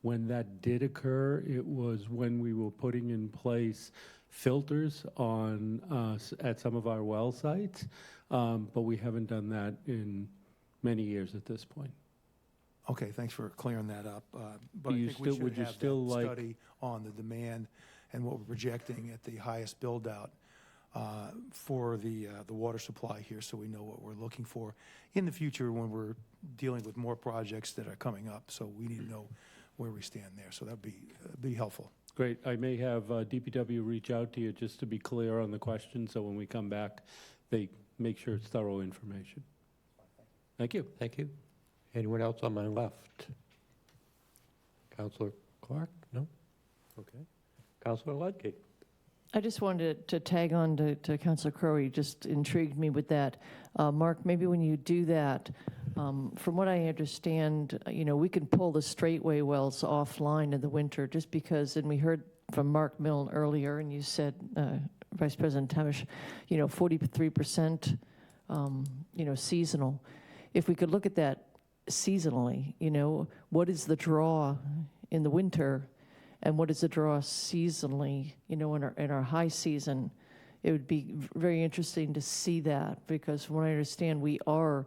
When that did occur, it was when we were putting in place filters at some of our well sites, but we haven't done that in many years at this point. Okay, thanks for clearing that up. But I think we should have that study on the demand and what we're projecting at the highest build-out for the water supply here, so we know what we're looking for in the future when we're dealing with more projects that are coming up. So we need to know where we stand there. So that'd be helpful. Great. I may have DPW reach out to you just to be clear on the question, so when we come back, they make sure it's thorough information. Thank you. Thank you. Anyone else on my left? Councilor Clark? No? Okay. Councilor Lutke? I just wanted to tag on to Councilor Crowe. You just intrigued me with that. Mark, maybe when you do that, from what I understand, we can pull the straightway wells offline in the winter just because, and we heard from Mark Milne earlier, and you said, Vice President Tamish, 43%, seasonal. If we could look at that seasonally, what is the draw in the winter and what is the draw seasonally, in our high season? It would be very interesting to see that, because from what I understand, we are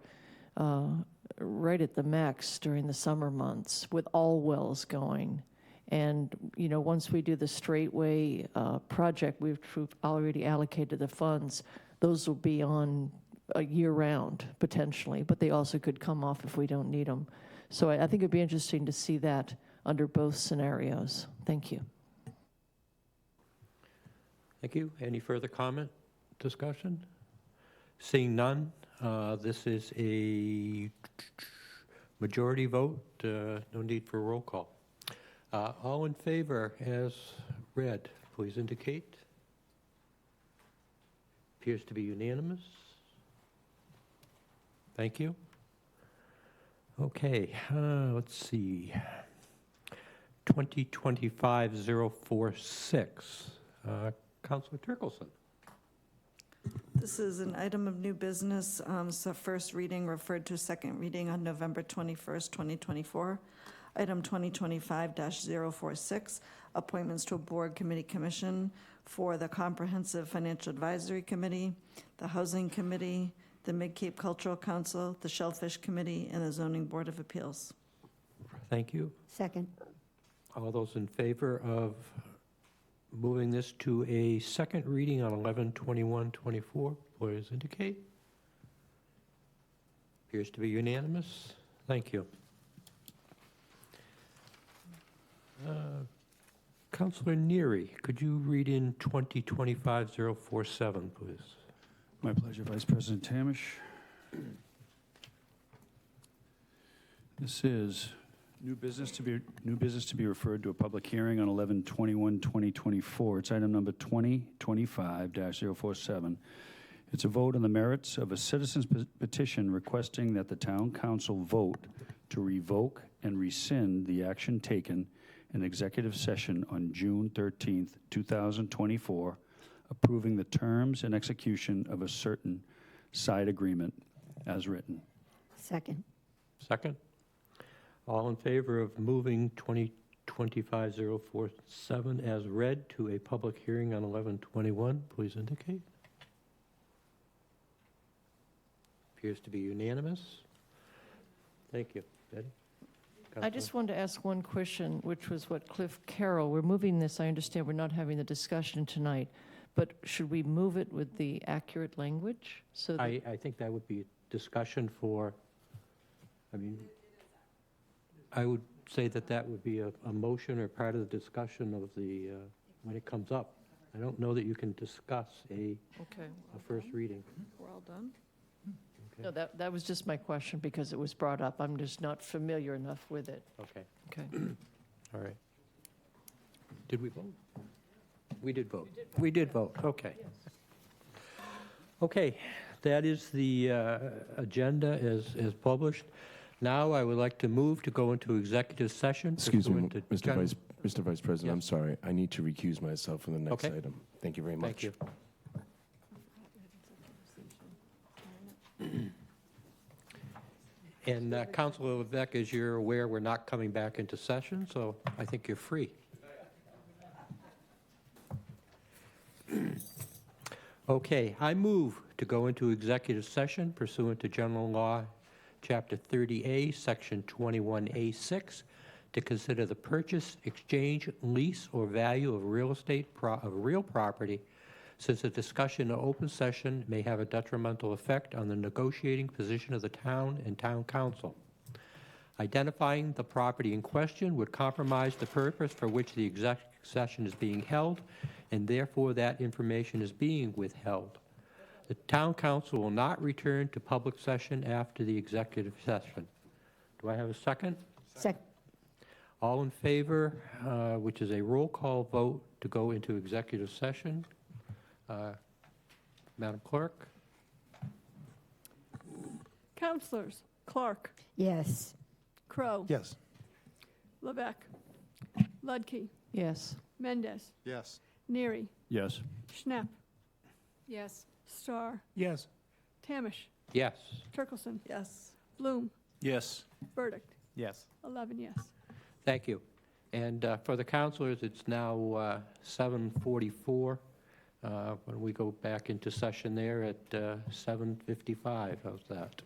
right at the max during the summer months with all wells going. And, once we do the Straightway project, we've already allocated the funds. Those will be on year-round, potentially, but they also could come off if we don't need them. So I think it'd be interesting to see that under both scenarios. Thank you. Thank you. Any further comment, discussion? Seeing none, this is a majority vote, no need for a roll call. All in favor as read, please indicate. Appears to be unanimous. Thank you. Okay, let's see. 2025-046. Councilor Turkelson. This is an item of new business, so first reading referred to second reading on November 21st, 2024. Item 2025-046, appointments to a board committee commission for the Comprehensive Financial Advisory Committee, the Housing Committee, the Mid-Cape Cultural Council, the Shellfish Committee, and the Zoning Board of Appeals. Thank you. Second. All those in favor of moving this to a second reading on 11/21/24, please indicate. Appears to be unanimous. Thank you. Councilor Neary, could you read in 2025-047, please? My pleasure, Vice President Tamish. This is new business to be referred to a public hearing on 11/21/2024. It's item number 2025-047. It's a vote on the merits of a citizen's petition requesting that the town council vote to revoke and rescind the action taken in executive session on June 13th, 2024, approving the terms and execution of a certain side agreement as written. Second. Second. All in favor of moving 2025-047 as read to a public hearing on 11/21, please indicate. Appears to be unanimous. Thank you. Betty? I just wanted to ask one question, which was what Cliff Carroll, we're moving this, I understand we're not having the discussion tonight, but should we move it with the accurate language? So that I think that would be a discussion for, I would say that would be a motion or part of the discussion of the, when it comes up. I don't know that you can discuss a first reading. We're all done? No, that was just my question because it was brought up. I'm just not familiar enough with it. Okay. Okay. All right. Did we vote? We did vote. We did vote, okay. Okay, that is the agenda as published. Now I would like to move to go into executive session. Excuse me, pursuant to Mr. Vice President, I'm Yes. sorry. I need to recuse myself from the next Okay. item. Thank you very much. Thank you. And Councilor Levesque, as you're aware, we're not coming back into session, so I think you're free. Okay, I move to go into executive session pursuant to General Law, Chapter 30A, Section 21A6, to consider the purchase, exchange, lease, or value of real estate, of real property, since a discussion in open session may have a detrimental effect on the negotiating position of the town and town council. Identifying the property in question would compromise the purpose for which the executive session is being held, and therefore that information is being withheld. The town council will not return to public session after the executive session. Do I have a second? Second. All in favor, which is a roll call vote to go into executive session? Madam Clerk? Councilors Clark, Yes. Crow, Yes. Levesque, Ludke, Yes. Mendez, Yes. Neary, Yes. Schnapp, Yes. Starr, Yes. Tamish, Yes. Turkelson, Yes. Bloom, Yes. Burdick, Yes. 11 yes. Thank you. And for the councilors, it's now 7:44. When we go back into session there at 7:55. How's that?